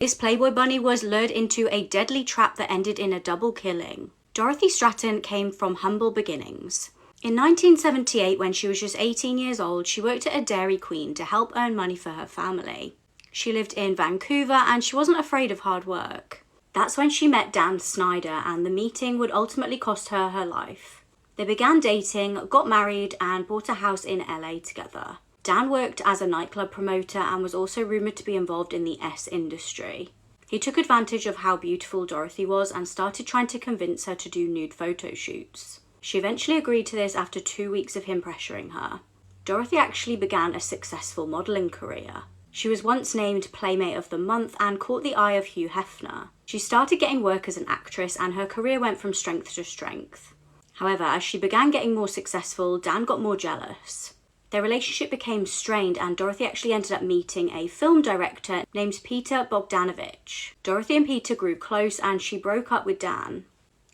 This Playboy bunny was lured into a deadly trap that ended in a double killing. Dorothy Stratton came from humble beginnings. In 1978, when she was just 18 years old, she worked at a Dairy Queen to help earn money for her family. She lived in Vancouver and she wasn't afraid of hard work. That's when she met Dan Snyder, and the meeting would ultimately cost her her life. They began dating, got married, and bought a house in LA together. Dan worked as a nightclub promoter and was also rumoured to be involved in the S industry. He took advantage of how beautiful Dorothy was and started trying to convince her to do nude photo shoots. She eventually agreed to this after 2 weeks of him pressuring her. Dorothy actually began a successful modelling career. She was once named Playmate of the Month and caught the eye of Hugh Hefner. She started getting work as an actress and her career went from strength to strength. However, as she began getting more successful, Dan got more jealous. Their relationship became strained and Dorothy actually ended up meeting a film director named Peter Bogdanovich. Dorothy and Peter grew close and she broke up with Dan.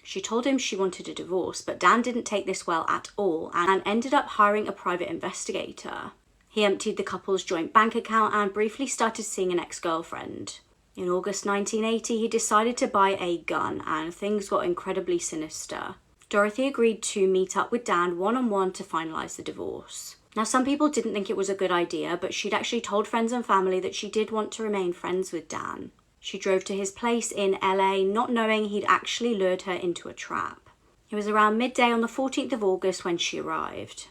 She told him she wanted a divorce, but Dan didn't take this well at all and ended up hiring a private investigator. He emptied the couple's joint bank account and briefly started seeing an ex-girlfriend. In August 1980, he decided to buy a gun and things got incredibly sinister. Dorothy agreed to meet up with Dan one-on-one to finalise the divorce. Now, some people didn't think it was a good idea, but she'd actually told friends and family that she did want to remain friends with Dan. She drove to his place in LA, not knowing he'd actually lured her into a trap. It was around midday on the 14th of August when she arrived.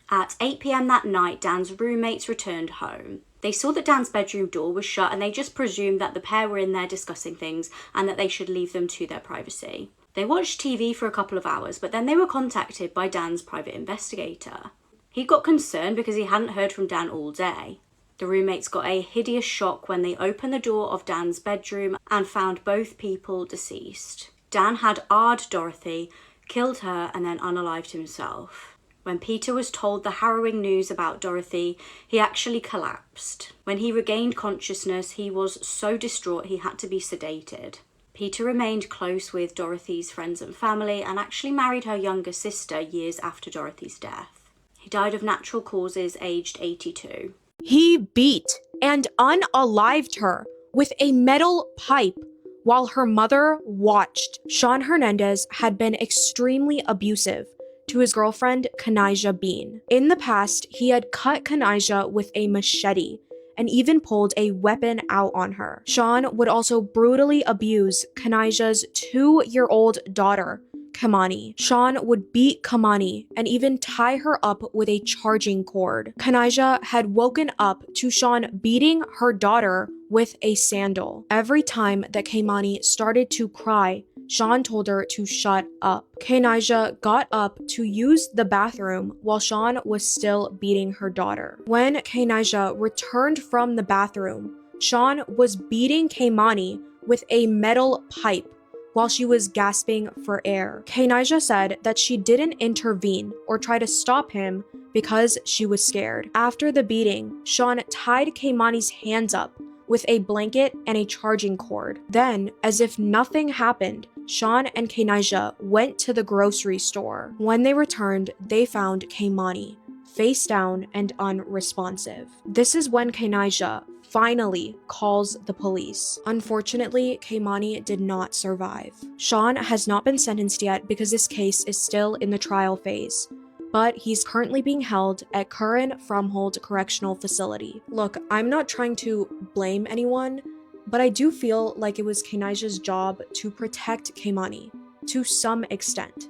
At 8 p.m. that night, Dan's roommates returned home. They saw that Dan's bedroom door was shut and they just presumed that the pair were in there discussing things and that they should leave them to their privacy. They watched TV for a couple of hours, but then they were contacted by Dan's private investigator. He got concerned because he hadn't heard from Dan all day. The roommates got a hideous shock when they opened the door of Dan's bedroom and found both people deceased. Dan had R.'d Dorothy, killed her, and then unalived himself. When Peter was told the harrowing news about Dorothy, he actually collapsed. When he regained consciousness, he was so distraught he had to be sedated. Peter remained close with Dorothy's friends and family and actually married her younger sister years after Dorothy's death. He died of natural causes, aged 82. He beat and unalived her with a metal pipe while her mother watched. Sean Hernandez had been extremely abusive to his girlfriend, Kanijah Bean. In the past, he had cut Kanijah with a machete and even pulled a weapon out on her. Sean would also brutally abuse Kanijah's 2-year-old daughter, Kamani. Sean would beat Kamani and even tie her up with a charging cord. Kanijah had woken up to Sean beating her daughter with a sandal. Every time that Kamani started to cry, Sean told her to shut up. Kanijah got up to use the bathroom while Sean was still beating her daughter. When Kanijah returned from the bathroom, Sean was beating Kamani with a metal pipe while she was gasping for air. Kanijah said that she didn't intervene or try to stop him because she was scared. After the beating, Sean tied Kamani's hands up with a blanket and a charging cord. Then, as if nothing happened, Sean and Kanijah went to the grocery store. When they returned, they found Kamani face down and unresponsive. This is when Kanijah finally calls the police. Unfortunately, Kamani did not survive. Sean has not been sentenced yet because this case is still in the trial phase, but he's currently being held at Curran Fromhold Correctional Facility. Look, I'm not trying to blame anyone, but I do feel like it was Kanijah's job to protect Kamani to some extent.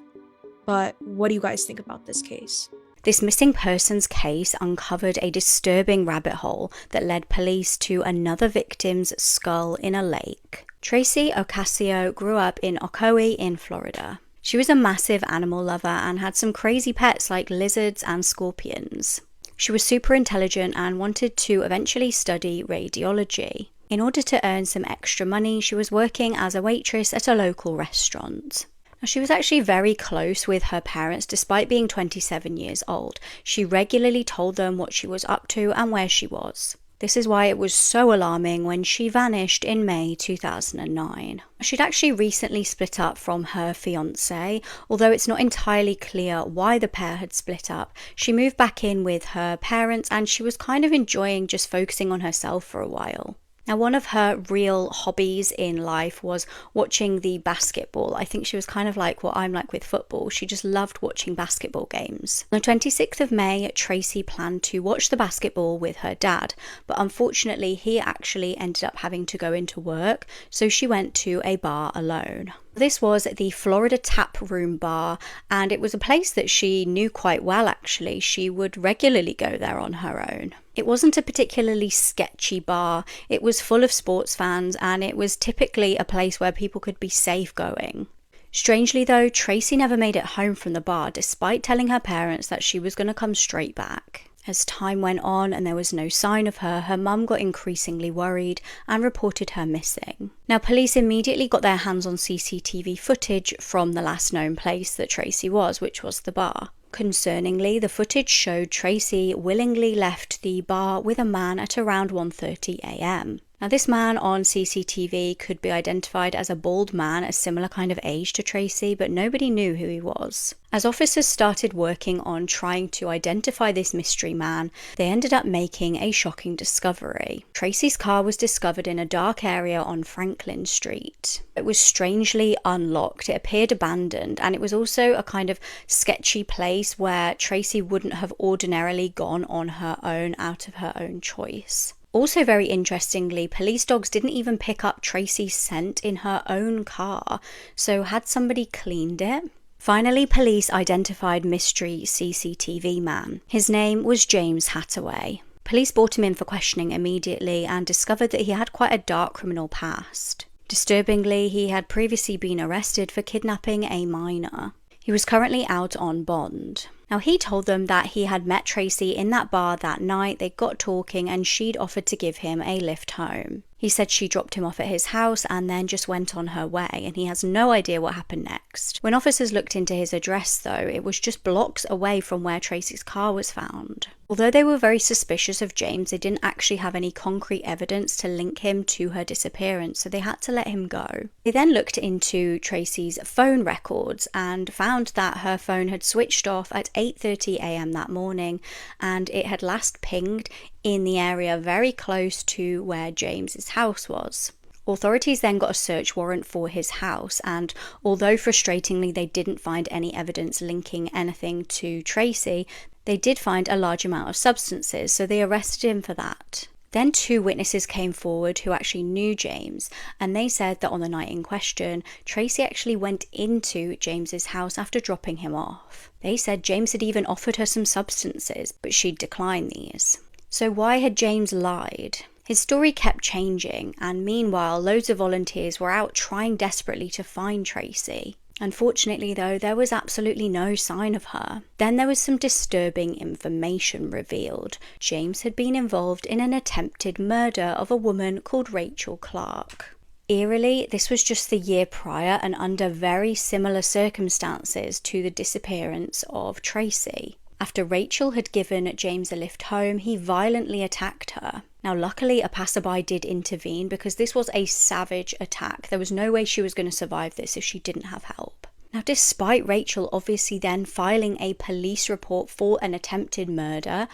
But what do you guys think about this case? This missing persons case uncovered a disturbing rabbit hole that led police to another victim's skull in a lake. Tracy Ocasio grew up in Ocoee in Florida. She was a massive animal lover and had some crazy pets like lizards and scorpions. She was super intelligent and wanted to eventually study radiology. In order to earn some extra money, she was working as a waitress at a local restaurant. Now, she was actually very close with her parents despite being 27 years old. She regularly told them what she was up to and where she was. This is why it was so alarming when she vanished in May 2009. She'd actually recently split up from her fiancé. Although it's not entirely clear why the pair had split up, she moved back in with her parents and she was kind of enjoying just focusing on herself for a while. Now, one of her real hobbies in life was watching the basketball. I think she was kind of like what I'm like with football. She just loved watching basketball games. On the 26th of May, Tracy planned to watch the basketball with her dad, but unfortunately, he actually ended up having to go into work, so she went to a bar alone. This was the Florida Tap Room Bar, and it was a place that she knew quite well, actually. She would regularly go there on her own. It wasn't a particularly sketchy bar. It was full of sports fans, and it was typically a place where people could be safe going. Strangely though, Tracy never made it home from the bar, despite telling her parents that she was going to come straight back. As time went on and there was no sign of her, her mum got increasingly worried and reported her missing. Now, police immediately got their hands on CCTV footage from the last known place that Tracy was, which was the bar. Concerningly, the footage showed Tracy willingly left the bar with a man at around 1:30 a.m. Now, this man on CCTV could be identified as a bald man, a similar kind of age to Tracy, but nobody knew who he was. As officers started working on trying to identify this mystery man, they ended up making a shocking discovery. Tracy's car was discovered in a dark area on Franklin Street. It was strangely unlocked, it appeared abandoned, and it was also a kind of sketchy place where Tracy wouldn't have ordinarily gone on her own out of her own choice. Also, very interestingly, police dogs didn't even pick up Tracy's scent in her own car, so had somebody cleaned it? Finally, police identified mystery CCTV man. His name was James Hattaway. Police brought him in for questioning immediately and discovered that he had quite a dark criminal past. Disturbingly, he had previously been arrested for kidnapping a minor. He was currently out on bond. Now, he told them that he had met Tracy in that bar that night, they got talking, and she'd offered to give him a lift home. He said she dropped him off at his house and then just went on her way, and he has no idea what happened next. When officers looked into his address, though, it was just blocks away from where Tracy's car was found. Although they were very suspicious of James, they didn't actually have any concrete evidence to link him to her disappearance, so they had to let him go. They then looked into Tracy's phone records and found that her phone had switched off at 8:30 a.m. that morning, and it had last pinged in the area very close to where James's house was. Authorities then got a search warrant for his house, and although frustratingly they didn't find any evidence linking anything to Tracy, they did find a large amount of substances, so they arrested him for that. Then 2 witnesses came forward who actually knew James, and they said that on the night in question, Tracy actually went into James's house after dropping him off. They said James had even offered her some substances, but she'd declined these. So why had James lied? His story kept changing, and meanwhile, loads of volunteers were out trying desperately to find Tracy. Unfortunately, though, there was absolutely no sign of her. Then there was some disturbing information revealed. James had been involved in an attempted murder of a woman called Rachel Clark. Eerily, this was just the year prior and under very similar circumstances to the disappearance of Tracy. After Rachel had given James a lift home, he violently attacked her. Now, luckily, a passerby did intervene because this was a savage attack. There was no way she was going to survive this if she didn't have help. Now, despite Rachel obviously then filing a police report for an attempted murder,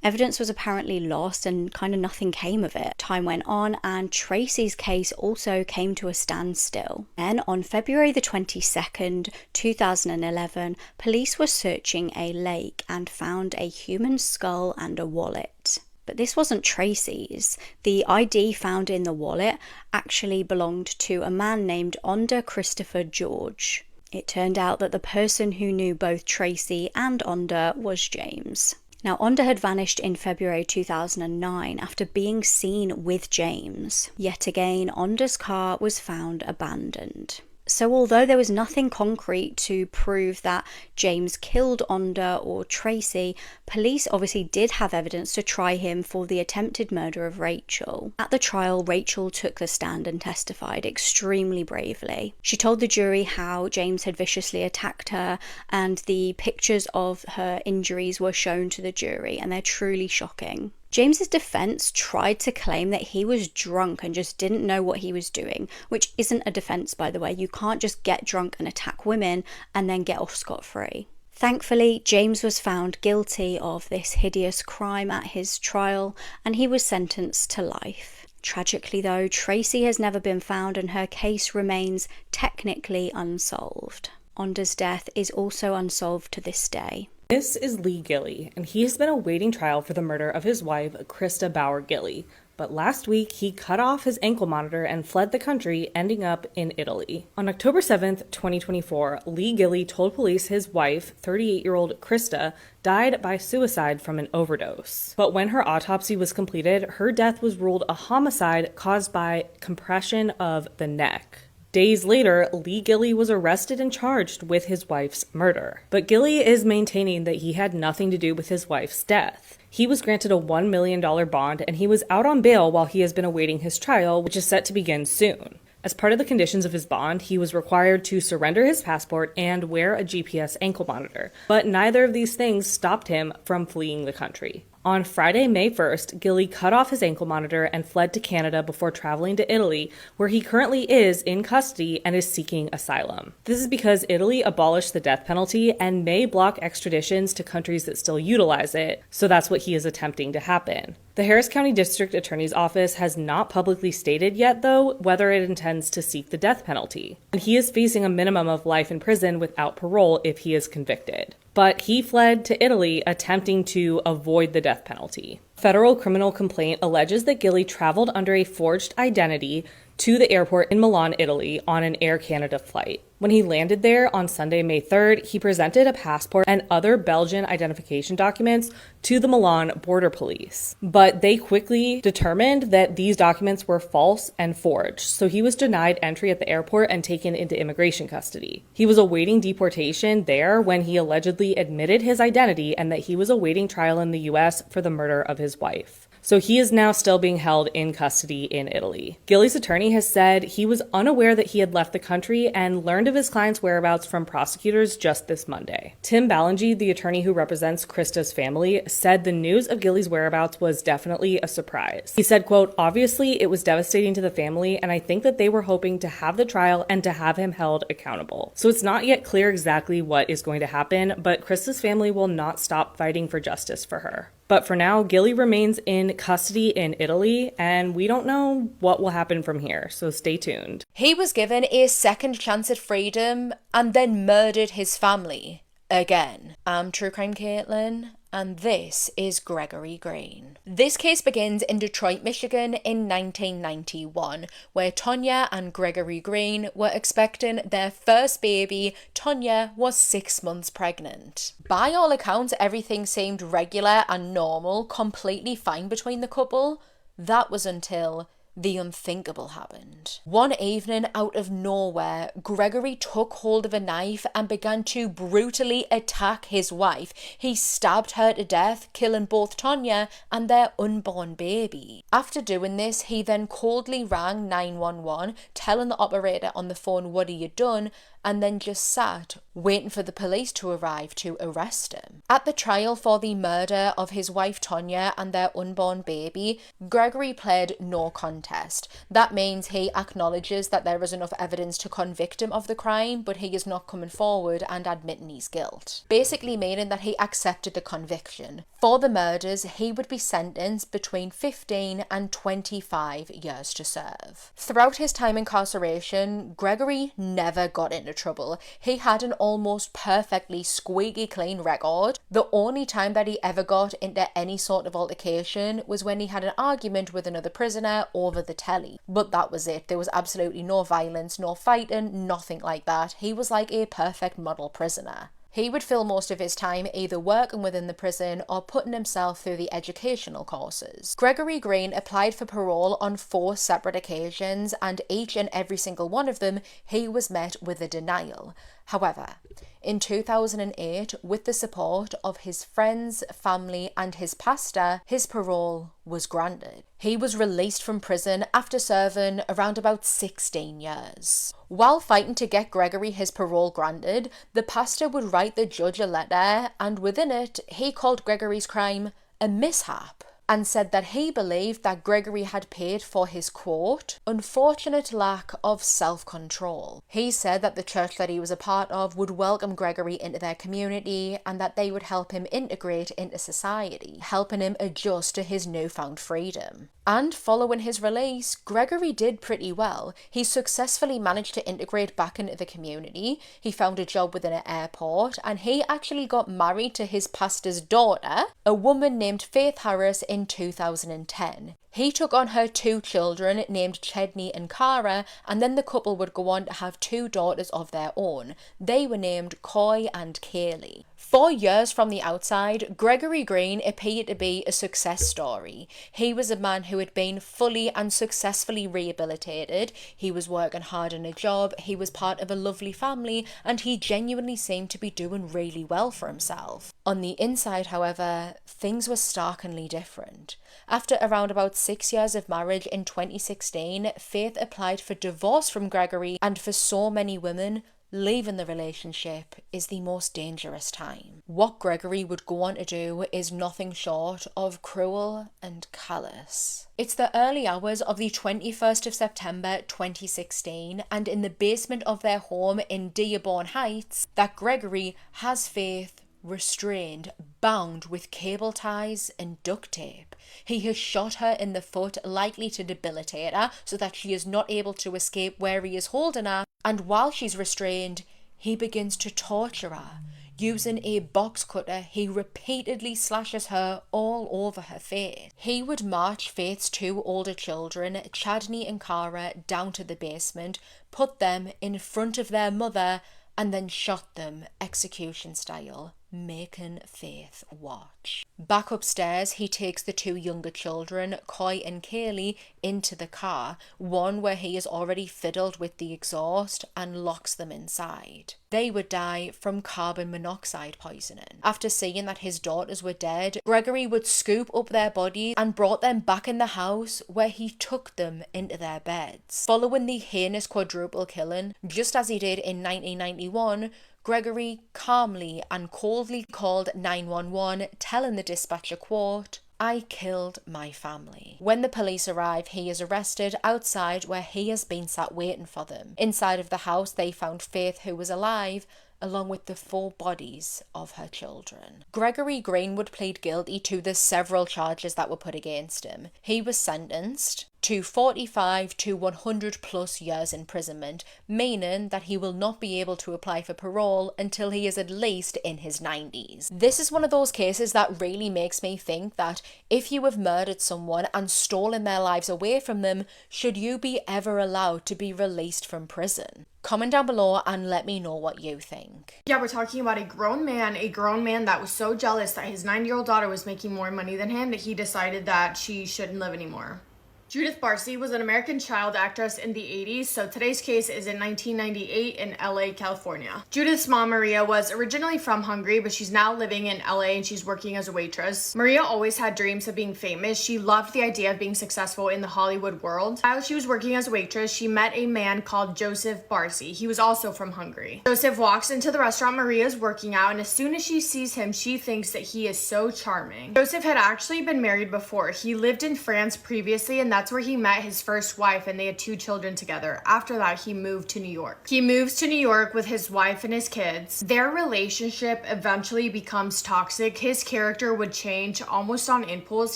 evidence was apparently lost and kind of nothing came of it. Time went on and Tracy's case also came to a standstill. Then on February the 22nd, 2011, police were searching a lake and found a human skull and a wallet. But this wasn't Tracy's. The ID found in the wallet actually belonged to a man named Onda Christopher George. It turned out that the person who knew both Tracy and Onda was James. Now, Onda had vanished in February 2009 after being seen with James. Yet again, Onda's car was found abandoned. So although there was nothing concrete to prove that James killed Onda or Tracy, police obviously did have evidence to try him for the attempted murder of Rachel. At the trial, Rachel took the stand and testified extremely bravely. She told the jury how James had viciously attacked her, and the pictures of her injuries were shown to the jury, and they're truly shocking. James's defense tried to claim that he was drunk and just didn't know what he was doing, which isn't a defense, by the way. You can't just get drunk and attack women and then get off scot-free. Thankfully, James was found guilty of this hideous crime at his trial, and he was sentenced to life. Tragically though, Tracy has never been found and her case remains technically unsolved. Onda's death is also unsolved to this day. This is Lee Gilley, and he has been awaiting trial for the murder of his wife, Krista Bauer Gilley. But last week, he cut off his ankle monitor and fled the country, ending up in Italy. On October 7th, 2024, Lee Gilley told police his wife, 38-year-old Krista, died by suicide from an overdose. But when her autopsy was completed, her death was ruled a homicide caused by compression of the neck. Days later, Lee Gilley was arrested and charged with his wife's murder. But Gilley is maintaining that he had nothing to do with his wife's death. He was granted a $1 million bond and he was out on bail while he has been awaiting his trial, which is set to begin soon. As part of the conditions of his bond, he was required to surrender his passport and wear a GPS ankle monitor. But neither of these things stopped him from fleeing the country. On Friday, May 1st, Gilley cut off his ankle monitor and fled to Canada before traveling to Italy, where he currently is in custody and is seeking asylum. This is because Italy abolished the death penalty and may block extraditions to countries that still utilize it, so that's what he is attempting to happen. The Harris County District Attorney's Office has not publicly stated yet, though, whether it intends to seek the death penalty. And he is facing a minimum of life in prison without parole if he is convicted. But he fled to Italy attempting to avoid the death penalty. Federal criminal complaint alleges that Gilley traveled under a forged identity to the airport in Milan, Italy on an Air Canada flight. When he landed there on Sunday, May 3rd, he presented a passport and other Belgian identification documents to the Milan border police. But they quickly determined that these documents were false and forged, so he was denied entry at the airport and taken into immigration custody. He was awaiting deportation there when he allegedly admitted his identity and that he was awaiting trial in the US for the murder of his wife. So he is now still being held in custody in Italy. Gilley's attorney has said he was unaware that he had left the country and learned of his client's whereabouts from prosecutors just this Monday. Tim Ballingy, the attorney who represents Krista's family, said the news of Gilley's whereabouts was definitely a surprise. He said, quote, "Obviously, it was devastating to the family, and I think that they were hoping to have the trial and to have him held accountable. So it's not yet clear exactly what is going to happen, but Krista's family will not stop fighting for justice for her." But for now, Gilley remains in custody in Italy, and we don't know what will happen from here, so stay tuned. He was given a second chance at freedom and then murdered his family. Again. I'm True Crime Caitlin, and this is Gregory Green. This case begins in Detroit, Michigan in 1991, where Tonya and Gregory Green were expecting their first baby. Tonya was 6 months pregnant. By all accounts, everything seemed regular and normal, completely fine between the couple. That was until the unthinkable happened. One evening, out of nowhere, Gregory took hold of a knife and began to brutally attack his wife. He stabbed her to death, killing both Tonya and their unborn baby. After doing this, he then coldly rang 911, telling the operator on the phone what he had done, and then just sat, waiting for the police to arrive to arrest him. At the trial for the murder of his wife Tonya and their unborn baby, Gregory pled no contest. That means he acknowledges that there is enough evidence to convict him of the crime, but he is not coming forward and admitting his guilt. Basically meaning that he accepted the conviction. For the murders, he would be sentenced between 15 and 25 years to serve. Throughout his time incarceration, Gregory never got into trouble. He had an almost perfectly squeaky clean record. The only time that he ever got into any sort of altercation was when he had an argument with another prisoner over the telly. But that was it. There was absolutely no violence, no fighting, nothing like that. He was like a perfect model prisoner. He would fill most of his time either working within the prison or putting himself through the educational courses. Gregory Green applied for parole on 4 separate occasions, and each and every single one of them, he was met with a denial. However, in 2008, with the support of his friends, family, and his pastor, his parole was granted. He was released from prison after serving around about 16 years. While fighting to get Gregory his parole granted, the pastor would write the judge a letter, and within it, he called Gregory's crime a mishap, and said that he believed that Gregory had paid for his, quote, unfortunate lack of self-control. He said that the church that he was a part of would welcome Gregory into their community and that they would help him integrate into society, helping him adjust to his newfound freedom. And following his release, Gregory did pretty well. He successfully managed to integrate back into the community. He found a job within an airport, and he actually got married to his pastor's daughter, a woman named Faith Harris, in 2010. He took on her 2 children named Chedney and Cara, and then the couple would go on to have 2 daughters of their own. They were named Coy and Kaylee. 4 years from the outside, Gregory Green appeared to be a success story. He was a man who had been fully and successfully rehabilitated. He was working hard in a job, he was part of a lovely family, and he genuinely seemed to be doing really well for himself. On the inside, however, things were starkly different. After around about 6 years of marriage in 2016, Faith applied for divorce from Gregory, and for so many women, leaving the relationship is the most dangerous time. What Gregory would go on to do is nothing short of cruel and callous. It's the early hours of the 21st of September 2016, and in the basement of their home in Dearborn Heights, that Gregory has Faith restrained, bound with cable ties and duct tape. He has shot her in the foot, likely to debilitate her, so that she is not able to escape where he is holding her, and while she's restrained, he begins to torture her. Using a box cutter, he repeatedly slashes her all over her face. He would march Faith's 2 older children, Chadney and Cara, down to the basement, put them in front of their mother, and then shot them execution style, making Faith watch. Back upstairs, he takes the 2 younger children, Coy and Kaylee, into the car, one where he has already fiddled with the exhaust, and locks them inside. They would die from carbon monoxide poisoning. After seeing that his daughters were dead, Gregory would scoop up their bodies and brought them back in the house, where he took them into their beds. Following the heinous quadruple killing, just as he did in 1991, Gregory calmly and coldly called 911, telling the dispatcher, quote, "I killed my family." When the police arrive, he is arrested outside where he has been sat waiting for them. Inside of the house, they found Faith, who was alive, along with the 4 bodies of her children. Gregory Green would plead guilty to the several charges that were put against him. He was sentenced to 45 to 100 plus years imprisonment, meaning that he will not be able to apply for parole until he is at least in his 90s. This is one of those cases that really makes me think that if you have murdered someone and stolen their lives away from them, should you be ever allowed to be released from prison? Comment down below and let me know what you think. Yeah, we're talking about a grown man that was so jealous that his 9-year-old daughter was making more money than him that he decided that she shouldn't live anymore. Judith Barcy was an American child actress in the 80s, so today's case is in 1998 in LA, California. Judith's mom, Maria, was originally from Hungary, but she's now living in LA and she's working as a waitress. Maria always had dreams of being famous. She loved the idea of being successful in the Hollywood world. While she was working as a waitress, she met a man called Joseph Barcy. He was also from Hungary. Joseph walks into the restaurant Maria's working at, and as soon as she sees him, she thinks that he is so charming. Joseph had actually been married before. He lived in France previously, and that's where he met his first wife, and they had 2 children together. After that, he moved to New York. He moves to New York with his wife and his kids. Their relationship eventually becomes toxic. His character would change almost on impulse.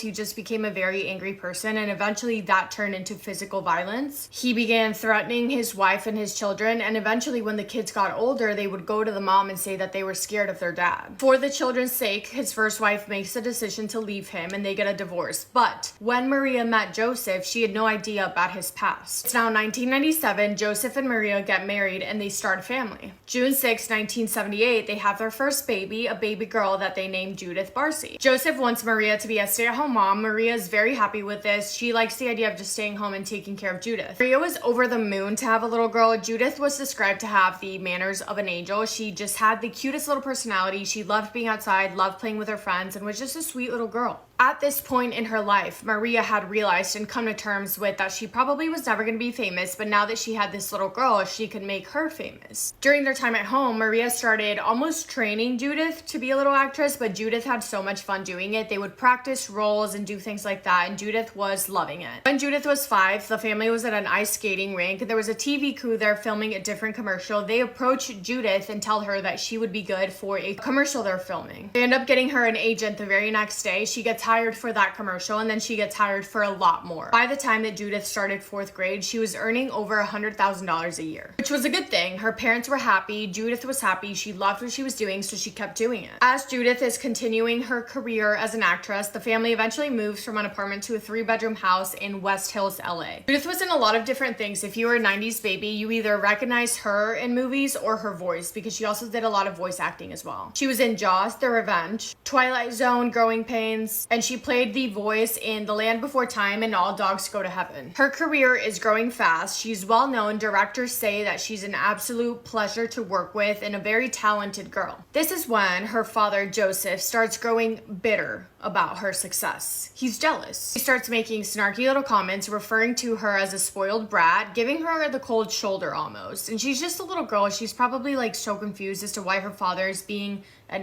He just became a very angry person, and eventually that turned into physical violence. He began threatening his wife and his children, and eventually when the kids got older, they would go to the mom and say that they were scared of their dad. For the children's sake, his first wife makes the decision to leave him and they get a divorce. But when Maria met Joseph, she had no idea about his past. It's now 1997. Joseph and Maria get married and they start a family. June 6, 1978, they have their first baby, a baby girl that they named Judith Barcy. Joseph wants Maria to be a stay-at-home mom. Maria is very happy with this. She likes the idea of just staying home and taking care of Judith. Maria was over the moon to have a little girl. Judith was described to have the manners of an angel. She just had the cutest little personality. She loved being outside, loved playing with her friends, and was just a sweet little girl. At this point in her life, Maria had realized and come to terms with that she probably was never going to be famous, but now that she had this little girl, she could make her famous. During their time at home, Maria started almost training Judith to be a little actress, but Judith had so much fun doing it. They would practice roles and do things like that, and Judith was loving it. When Judith was 5, the family was at an ice skating rink. There was a TV crew there filming a different commercial. They approached Judith and tell her that she would be good for a commercial they're filming. They end up getting her an agent the very next day. She gets hired hired for that commercial, and then she gets hired for a lot more. By the time that Judith started 4th grade, she was earning over $100,000 a year, which was a good thing. Her parents were happy, Judith was happy, she loved what she was doing, so she kept doing it. As Judith is continuing her career as an actress, the family eventually moves from an apartment to a 3-bedroom house in West Hills, LA. Judith was in a lot of different things. If you were a 90s baby, you either recognize her in movies or her voice, because she also did a lot of voice acting as well. She was in Jaws: The Revenge, Twilight Zone, Growing Pains, and she played the voice in The Land Before Time and All Dogs Go to Heaven. Her career is growing fast. She's well known. Directors say that she's an absolute pleasure to work with and a very talented girl. This is when her father, Joseph, starts growing bitter about her success. He's jealous. He starts making snarky little comments referring to her as a spoiled brat, giving her the cold shoulder almost. And she's just a little girl. She's probably like so confused as to why her father is being a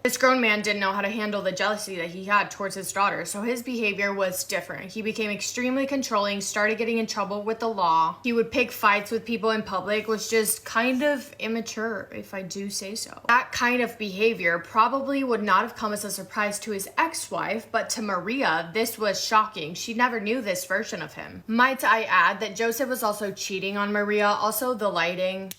This grown man didn't know how to handle the jealousy that he had towards his daughter, so his behavior was different. He became extremely controlling, started getting in trouble with the law. He would pick fights with people in public, was just kind of immature, if I do say so. That kind of behavior probably would not have come as a surprise to his ex-wife, but to Maria, this was shocking. She never knew this version of him. Might I add that Joseph was also cheating on Maria, also the lighting.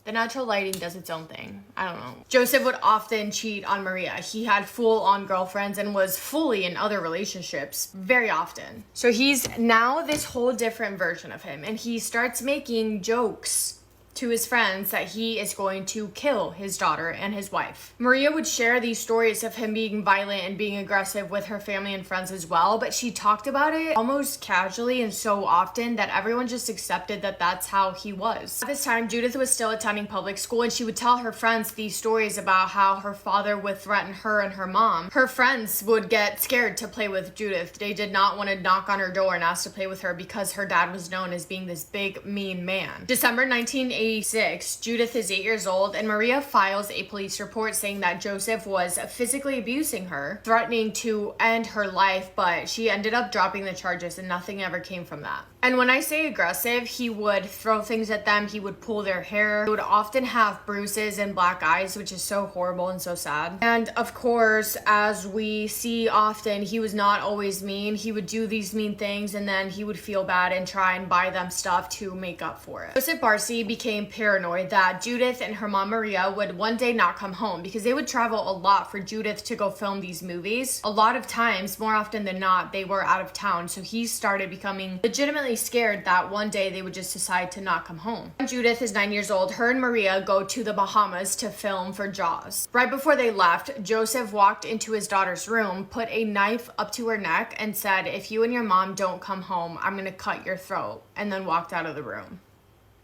The natural lighting does its own thing. I don't know. Joseph would often cheat on Maria. He had full-on girlfriends and was fully in other relationships very often. So he's now this whole different version of him, and he starts making jokes to his friends that he is going to kill his daughter and his wife. Maria would share these stories of him being violent and being aggressive with her family and friends as well, but she talked about it almost casually and so often that everyone just accepted that that's how he was. At this time, Judith was still attending public school, and she would tell her friends these stories about how her father would threaten her and her mom. Her friends would get scared to play with Judith. They did not want to knock on her door and ask to play with her because her dad was known as being this big, mean man. December 1986, Judith is 8 years old, and Maria files a police report saying that Joseph was physically abusing her, threatening to end her life, but she ended up dropping the charges and nothing ever came from that. And when I say aggressive, he would throw things at them, he would pull their hair, he would often have bruises and black eyes, which is so horrible and so sad. And of course, as we see often, he was not always mean. He would do these mean things and then he would feel bad and try and buy them stuff to make up for it. Joseph Barcy became paranoid that Judith and her mom Maria would one day not come home, because they would travel a lot for Judith to go film these movies. A lot of times, more often than not, they were out of town, so he started becoming legitimately scared that one day they would just decide to not come home. When Judith is 9 years old, her and Maria go to the Bahamas to film for Jaws. Right before they left, Joseph walked into his daughter's room, put a knife up to her neck, and said, "If you and your mom don't come home, I'm gonna cut your throat," and then walked out of the room.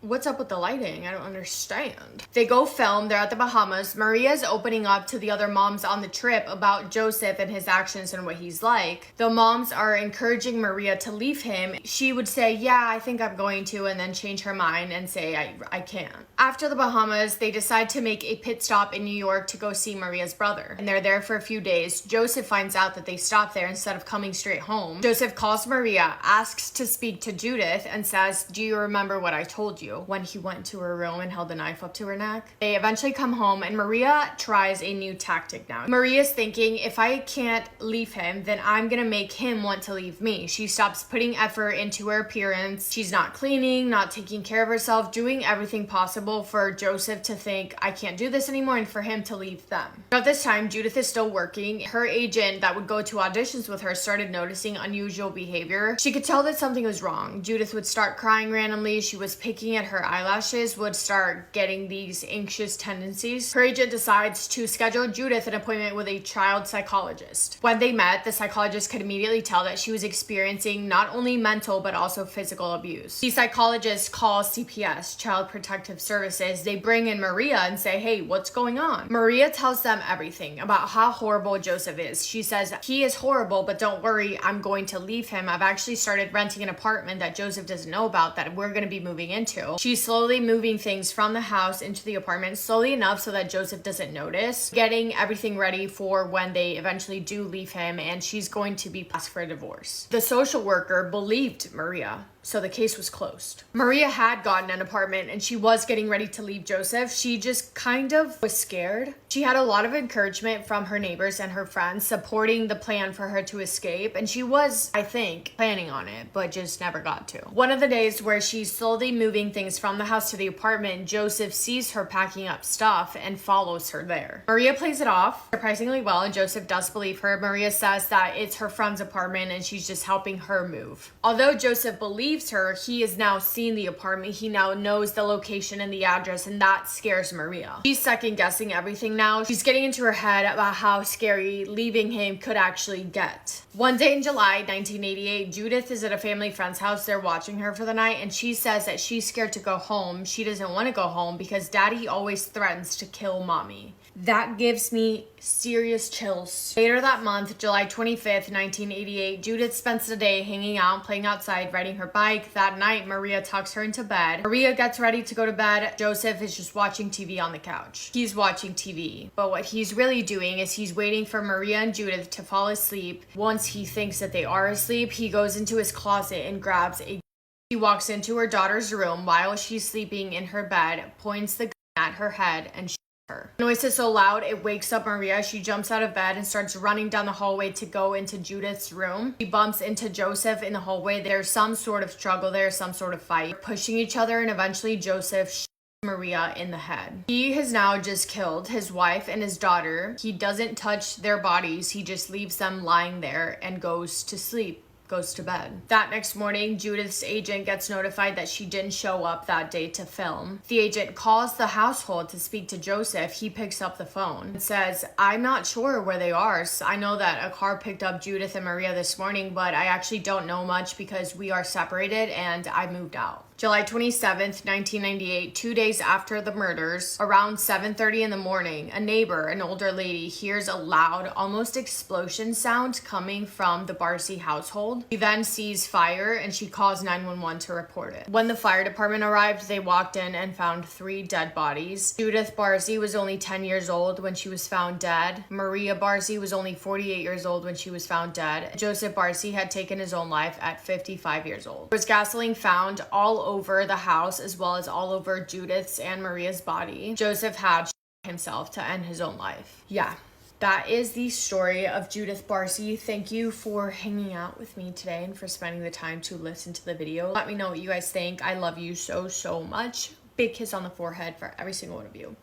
What's up with the lighting? I don't understand. They go film, they're at the Bahamas. Maria's opening up to the other moms on the trip about Joseph and his actions and what he's like. The moms are encouraging Maria to leave him. She would say, "Yeah, I think I'm going to," and then change her mind and say, I can't. After the Bahamas, they decide to make a pit stop in New York to go see Maria's brother. And they're there for a few days. Joseph finds out that they stopped there instead of coming straight home. Joseph calls Maria, asks to speak to Judith, and says, "Do you remember what I told you?" when he went to her room and held the knife up to her neck. They eventually come home, and Maria tries a new tactic now. Maria's thinking, if I can't leave him, then I'm gonna make him want to leave me. She stops putting effort into her appearance. She's not cleaning, not taking care of herself, doing everything possible for Joseph to think, I can't do this anymore, and for him to leave them. At this time, Judith is still working. Her agent that would go to auditions with her started noticing unusual behavior. She could tell that something was wrong. Judith would start crying randomly. She was picking at her eyelashes, would start getting these anxious tendencies. Her agent decides to schedule Judith an appointment with a child psychologist. When they met, the psychologist could immediately tell that she was experiencing not only mental but also physical abuse. The psychologist calls CPS, Child Protective Services. They bring in Maria and say, "Hey, what's going on?" Maria tells them everything about how horrible Joseph is. She says, "He is horrible, but don't worry, I'm going to leave him. I've actually started renting an apartment that Joseph doesn't know about that we're going to be moving into." She's slowly moving things from the house into the apartment, slowly enough so that Joseph doesn't notice, getting everything ready for when they eventually do leave him, and she's going to be asked for a divorce. The social worker believed Maria. So the case was closed. Maria had gotten an apartment and she was getting ready to leave Joseph. She just kind of was scared. She had a lot of encouragement from her neighbors and her friends supporting the plan for her to escape. And she was, I think, planning on it, but just never got to. One of the days where she's slowly moving things from the house to the apartment, Joseph sees her packing up stuff and follows her there. Maria plays it off surprisingly well and Joseph does believe her. Maria says that it's her friend's apartment and she's just helping her move. Although Joseph believes her, he has now seen the apartment. He now knows the location and the address, and that scares Maria. She's second guessing everything now. She's getting into her head about how scary leaving him could actually get. One day in July 1988, Judith is at a family friend's house. They're watching her for the night and she says that she's scared to go home. She doesn't want to go home because daddy always threatens to kill mommy. That gives me serious chills. Later that month, July 25th, 1988, Judith spends the day hanging out, playing outside, riding her bike. That night, Maria tucks her into bed. Maria gets ready to go to bed. Joseph is just watching TV on the couch. He's watching TV, but what he's really doing is he's waiting for Maria and Judith to fall asleep. Once he thinks that they are asleep, he goes into his closet and grabs a... He walks into her daughter's room while she's sleeping in her bed, points the gun at her head, and her. The noise is so loud, it wakes up Maria. She jumps out of bed and starts running down the hallway to go into Judith's room. She bumps into Joseph in the hallway. There's some sort of struggle there, some sort of fight, pushing each other, and eventually Joseph shoots Maria in the head. He has now just killed his wife and his daughter. He doesn't touch their bodies. He just leaves them lying there and goes to sleep. Goes to bed. That next morning, Judith's agent gets notified that she didn't show up that day to film. The agent calls the household to speak to Joseph. He picks up the phone and says, I'm not sure where they are. So I know that a car picked up Judith and Maria this morning, but I actually don't know much because we are separated and I moved out. July 27th, 1998, 2 days after the murders, around 7:30 in the morning, a neighbor, an older lady, hears a loud, almost explosion sound coming from the Barcy household. She then sees fire and she calls 911 to report it. When the fire department arrived, they walked in and found 3 dead bodies. Judith Barcy was only 10 years old when she was found dead. Maria Barcy was only 48 years old when she was found dead. Joseph Barcy had taken his own life at 55 years old. There was gasoline found all over the house as well as all over Judith's and Maria's body. Joseph had shot himself to end his own life. Yeah, that is the story of Judith Barcy. Thank you for hanging out with me today and for spending the time to listen to the video. Let me know what you guys think. I love you so much. Big kiss on the forehead for every single one of you.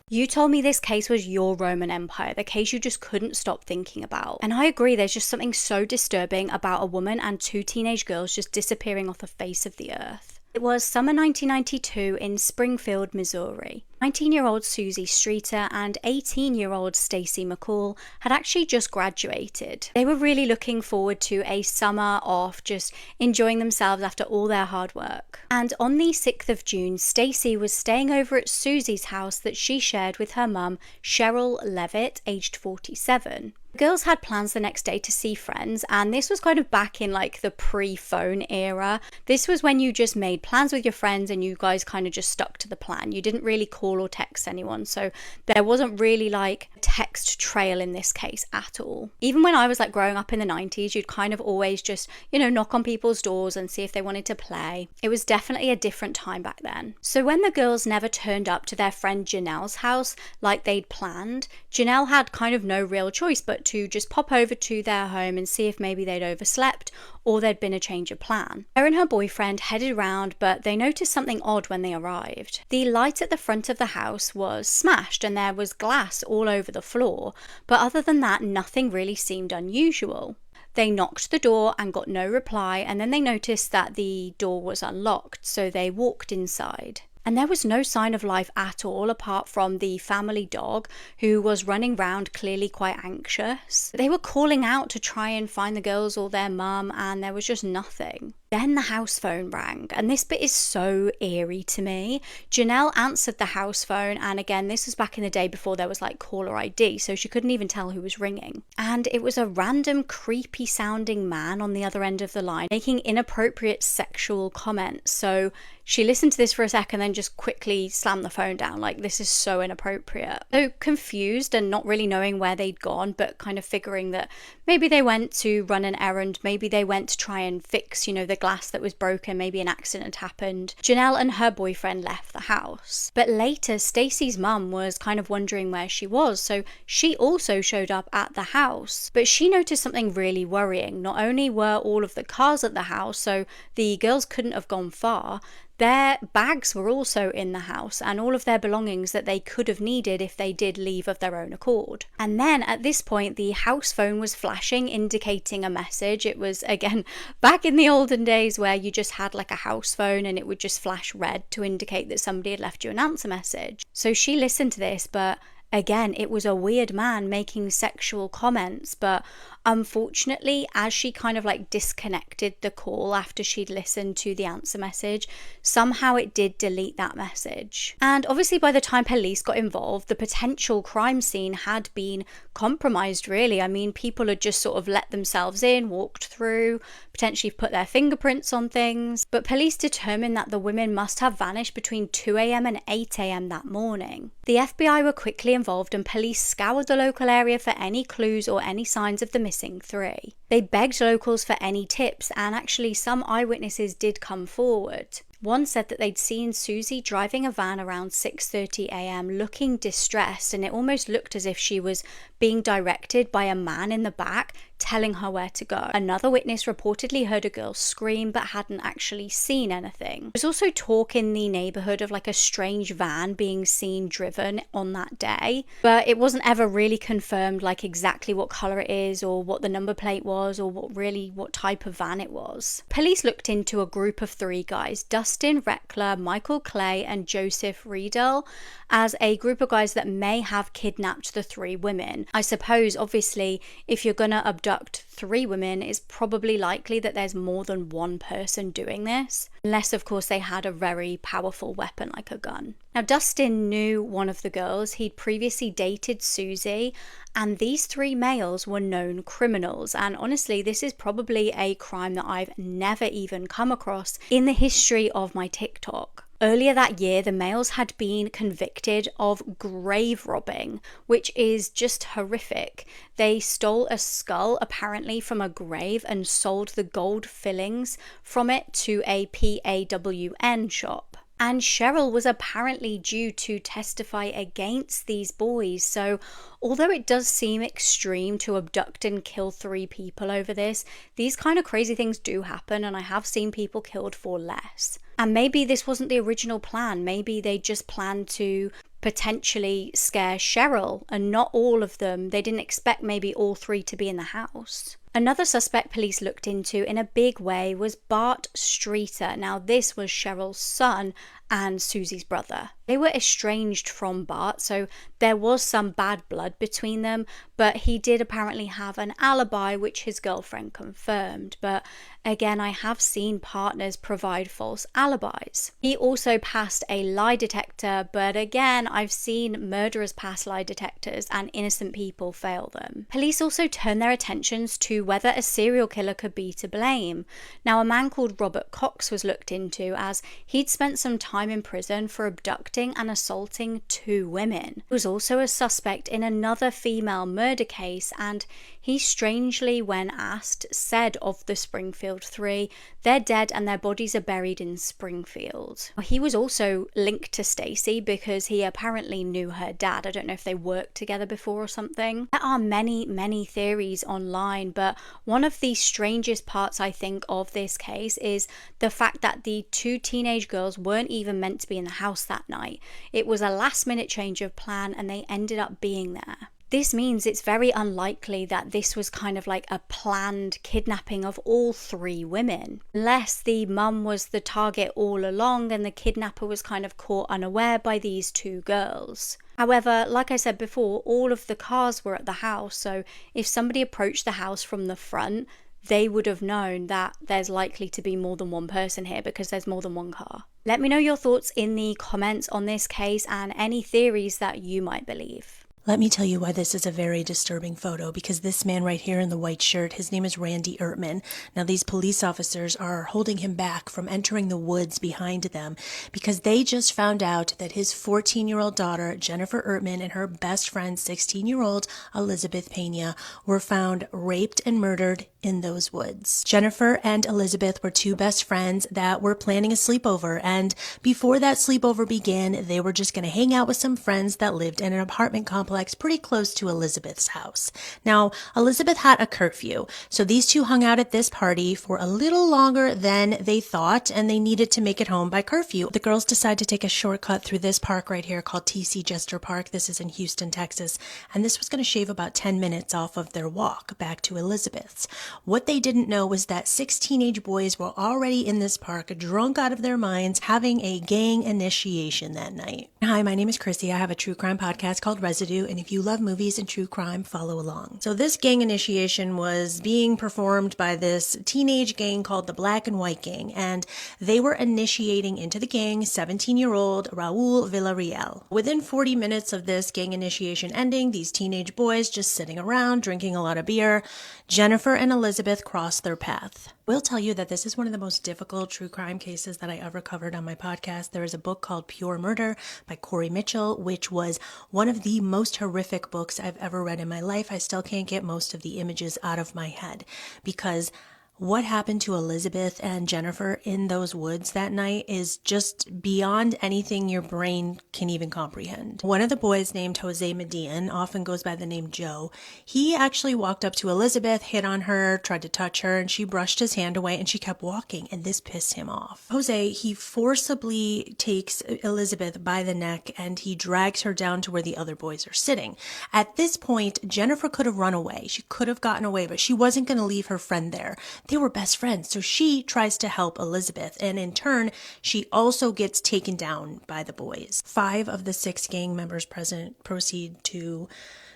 You told me this case was your Roman Empire, the case you just couldn't stop thinking about. And I agree, there's just something so disturbing about a woman and 2 teenage girls just disappearing off the face of the earth. It was summer 1992 in Springfield, Missouri. 19-year-old Susie Streeter and 18-year-old Stacy McCall had actually just graduated. They were really looking forward to a summer off, just enjoying themselves after all their hard work. And on the 6th of June, Stacy was staying over at Susie's house that she shared with her mum, Cheryl Levitt, aged 47. The girls had plans the next day to see friends, and this was kind of back in like the pre-phone era. This was when you just made plans with your friends and you guys kind of just stuck to the plan. You didn't really call or text anyone, so there wasn't really like a text trail in this case at all. Even when I was like growing up in the 90s, you'd kind of always just, you know, knock on people's doors and see if they wanted to play. It was definitely a different time back then. So when the girls never turned up to their friend Janelle's house like they'd planned, Janelle had kind of no real choice but to just pop over to their home and see if maybe they'd overslept or there'd been a change of plan. Her and her boyfriend headed around, but they noticed something odd when they arrived. The light at the front of the house was smashed and there was glass all over the floor, but other than that, nothing really seemed unusual. They knocked the door and got no reply, and then they noticed that the door was unlocked, so they walked inside. And there was no sign of life at all apart from the family dog, who was running around clearly quite anxious. They were calling out to try and find the girls or their mum, and there was just nothing. Then the house phone rang, and this bit is so eerie to me. Janelle answered the house phone, and again, this was back in the day before there was like caller ID, so she couldn't even tell who was ringing. And it was a random creepy sounding man on the other end of the line making inappropriate sexual comments. So she listened to this for a second, then just quickly slammed the phone down, like this is so inappropriate. So confused and not really knowing where they'd gone, but kind of figuring that maybe they went to run an errand, maybe they went to try and fix, you know, the glass that was broken, maybe an accident happened, Janelle and her boyfriend left the house. But later, Stacy's mum was kind of wondering where she was, so she also showed up at the house. But she noticed something really worrying. Not only were all of the cars at the house, so the girls couldn't have gone far, their bags were also in the house and all of their belongings that they could have needed if they did leave of their own accord. And then at this point, the house phone was flashing, indicating a message. It was, again, back in the olden days where you just had like a house phone and it would just flash red to indicate that somebody had left you an answer message. So she listened to this, but again, it was a weird man making sexual comments, but unfortunately, as she kind of like disconnected the call after she'd listened to the answer message, somehow it did delete that message. And obviously by the time police got involved, the potential crime scene had been compromised, really. I mean, people had just sort of let themselves in, walked through, potentially put their fingerprints on things. But police determined that the women must have vanished between 2 a.m. and 8 a.m. that morning. The FBI were quickly involved and police scoured the local area for any clues or any signs of the missing three. They begged locals for any tips, and actually some eyewitnesses did come forward. One said that they'd seen Susie driving a van around 6:30 a.m. looking distressed, and it almost looked as if she was being directed by a man in the back telling her where to go. Another witness reportedly heard a girl scream but hadn't actually seen anything. There's also talk in the neighborhood of like a strange van being seen driven on that day, but it wasn't ever really confirmed like exactly what color it is or what the number plate was or what type of van it was. Police looked into a group of 3 guys, Dustin Reckler, Michael Clay, and Joseph Riedel, as a group of guys that may have kidnapped the 3 women. I suppose, obviously, if you're gonna abduct 3 women, it's probably likely that there's more than one person doing this, unless of course they had a very powerful weapon like a gun. Now, Dustin knew one of the girls. He'd previously dated Susie, and these 3 males were known criminals. And honestly, this is probably a crime that I've never even come across in the history of my TikTok. Earlier that year, the males had been convicted of grave robbing, which is just horrific. They stole a skull apparently from a grave and sold the gold fillings from it to a PAWN shop. And Cheryl was apparently due to testify against these boys. So although it does seem extreme to abduct and kill 3 people over this, these kind of crazy things do happen, and I have seen people killed for less. And maybe this wasn't the original plan. Maybe they just planned to potentially scare Cheryl and not all of them. They didn't expect maybe all 3 to be in the house. Another suspect police looked into in a big way was Bart Streeter. Now, this was Cheryl's son and Susie's brother. They were estranged from Bart, so there was some bad blood between them, but he did apparently have an alibi, which his girlfriend confirmed. But again, I have seen partners provide false alibis. He also passed a lie detector, but again, I've seen murderers pass lie detectors and innocent people fail them. Police also turned their attentions to whether a serial killer could be to blame. Now, a man called Robert Cox was looked into, as he'd spent some time in prison for abducting and assaulting 2 women. He was also a suspect in another female murder case, and he strangely, when asked, said of the Springfield 3, "They're dead and their bodies are buried in Springfield." He was also linked to Stacy because he apparently knew her dad. I don't know if they worked together before or something. There are many theories online, but one of the strangest parts, I think, of this case is the fact that the 2 teenage girls weren't even meant to be in the house that night. It was a last-minute change of plan and they ended up being there. This means it's very unlikely that this was kind of like a planned kidnapping of all 3 women, unless the mum was the target all along and the kidnapper was kind of caught unaware by these 2 girls. However, like I said before, all of the cars were at the house, so if somebody approached the house from the front, they would have known that there's likely to be more than one person here because there's more than one car. Let me know your thoughts in the comments on this case and any theories that you might believe. Let me tell you why this is a very disturbing photo, because this man right here in the white shirt, his name is Randy Ertman. Now, these police officers are holding him back from entering the woods behind them because they just found out that his 14-year-old daughter, Jennifer Ertman, and her best friend, 16-year-old Elizabeth Pena, were found raped and murdered in those woods. Jennifer and Elizabeth were two best friends that were planning a sleepover, and before that sleepover began, they were just going to hang out with some friends that lived in an apartment complex pretty close to Elizabeth's house. Now, Elizabeth had a curfew, so these two hung out at this party for a little longer than they thought, and they needed to make it home by curfew. The girls decided to take a shortcut through this park right here called TC Jester Park. This is in Houston, Texas, and this was going to shave about 10 minutes off of their walk back to Elizabeth's. What they didn't know was that 6 teenage boys were already in this park, drunk out of their minds, having a gang initiation that night. Hi, my name is Chrissy. I have a true crime podcast called Residue, and if you love movies and true crime, follow along. So this gang initiation was being performed by this teenage gang called the Black and White Gang, and they were initiating into the gang 17-year-old Raul Villarreal. Within 40 minutes of this gang initiation ending, these teenage boys just sitting around, drinking a lot of beer, Jennifer and Elizabeth crossed their path. We'll tell you that this is one of the most difficult true crime cases that I ever covered on my podcast. There is a book called Pure Murder by Corey Mitchell, which was one of the most horrific books I've ever read in my life. I still can't get most of the images out of my head because what happened to Elizabeth and Jennifer in those woods that night is just beyond anything your brain can even comprehend. One of the boys, named Jose Median, often goes by the name Joe. He actually walked up to Elizabeth, hit on her, tried to touch her, and she brushed his hand away and she kept walking, and this pissed him off. Jose, he forcibly takes Elizabeth by the neck and he drags her down to where the other boys are sitting. At this point, Jennifer could have run away. She could have gotten away, but she wasn't going to leave her friend there. They were best friends, so she tries to help Elizabeth, and in turn, she also gets taken down by the boys. 5 of the 6 gang members present proceed to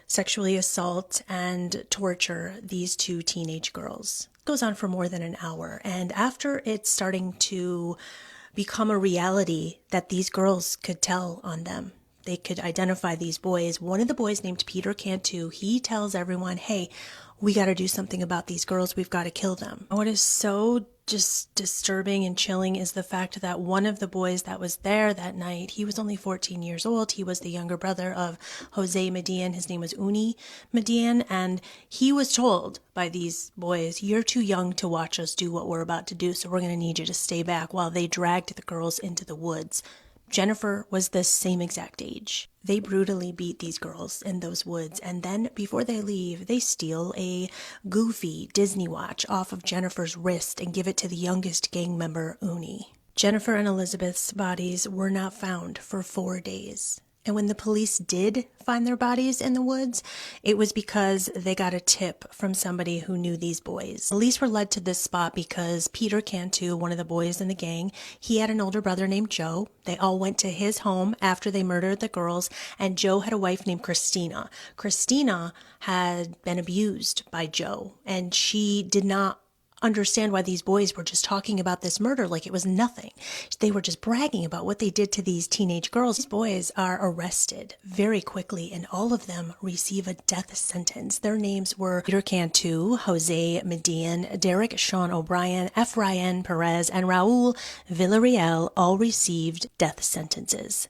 sexually assault and torture these 2 teenage girls. It goes on for more than an hour, and after it's starting to become a reality that these girls could tell on them, they could identify these boys. One of the boys, named Peter Cantu, he tells everyone, hey, we got to do something about these girls. We've got to kill them. What is so just disturbing and chilling is the fact that one of the boys that was there that night, he was only 14 years old. He was the younger brother of Jose Median. His name was Uni Median. And he was told by these boys, you're too young to watch us do what we're about to do, so we're going to need you to stay back, while they dragged the girls into the woods. Jennifer was the same exact age. They brutally beat these girls in those woods, and then before they leave, they steal a Goofy Disney watch off of Jennifer's wrist and give it to the youngest gang member, Uni. Jennifer and Elizabeth's bodies were not found for 4 days. And when the police did find their bodies in the woods, it was because they got a tip from somebody who knew these boys. Police were led to this spot because Peter Cantu, one of the boys in the gang, he had an older brother named Joe. They all went to his home after they murdered the girls, and Joe had a wife named Christina. Christina had been abused by Joe, and she did not understand why these boys were just talking about this murder like it was nothing. They were just bragging about what they did to these teenage girls. These boys are arrested very quickly, and all of them receive a death sentence. Their names were Peter Cantu, Jose Median, Derek Sean O'Brien, Efrain Perez, and Raul Villarreal all received death sentences.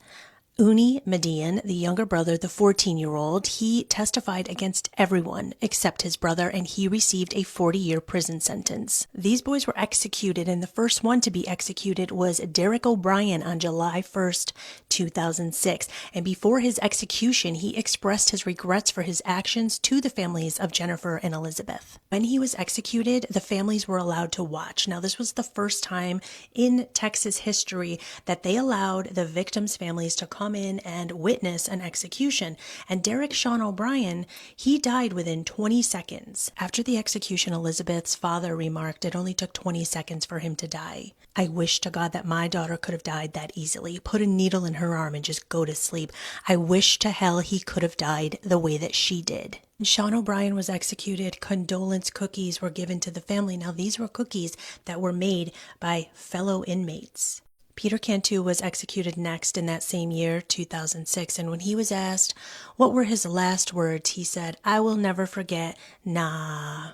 Uni Median, the younger brother, the 14-year-old, he testified against everyone except his brother, and he received a 40-year prison sentence. These boys were executed, and the first one to be executed was Derek O'Brien on July 1st, 2006. And before his execution, he expressed his regrets for his actions to the families of Jennifer and Elizabeth. When he was executed, the families were allowed to watch. Now, this was the first time in Texas history that they allowed the victims' families to come in and witness an execution. And Derek Sean O'Brien, he died within 20 seconds. After the execution, Elizabeth's father remarked it only took 20 seconds for him to die. I wish to God that my daughter could have died that easily. Put a needle in her arm and just go to sleep. I wish to hell he could have died the way that she did. Sean O'Brien was executed. Condolence cookies were given to the family. Now, these were cookies that were made by fellow inmates. Peter Cantu was executed next in that same year, 2006, and when he was asked what were his last words, he said, "I will never forget, nah."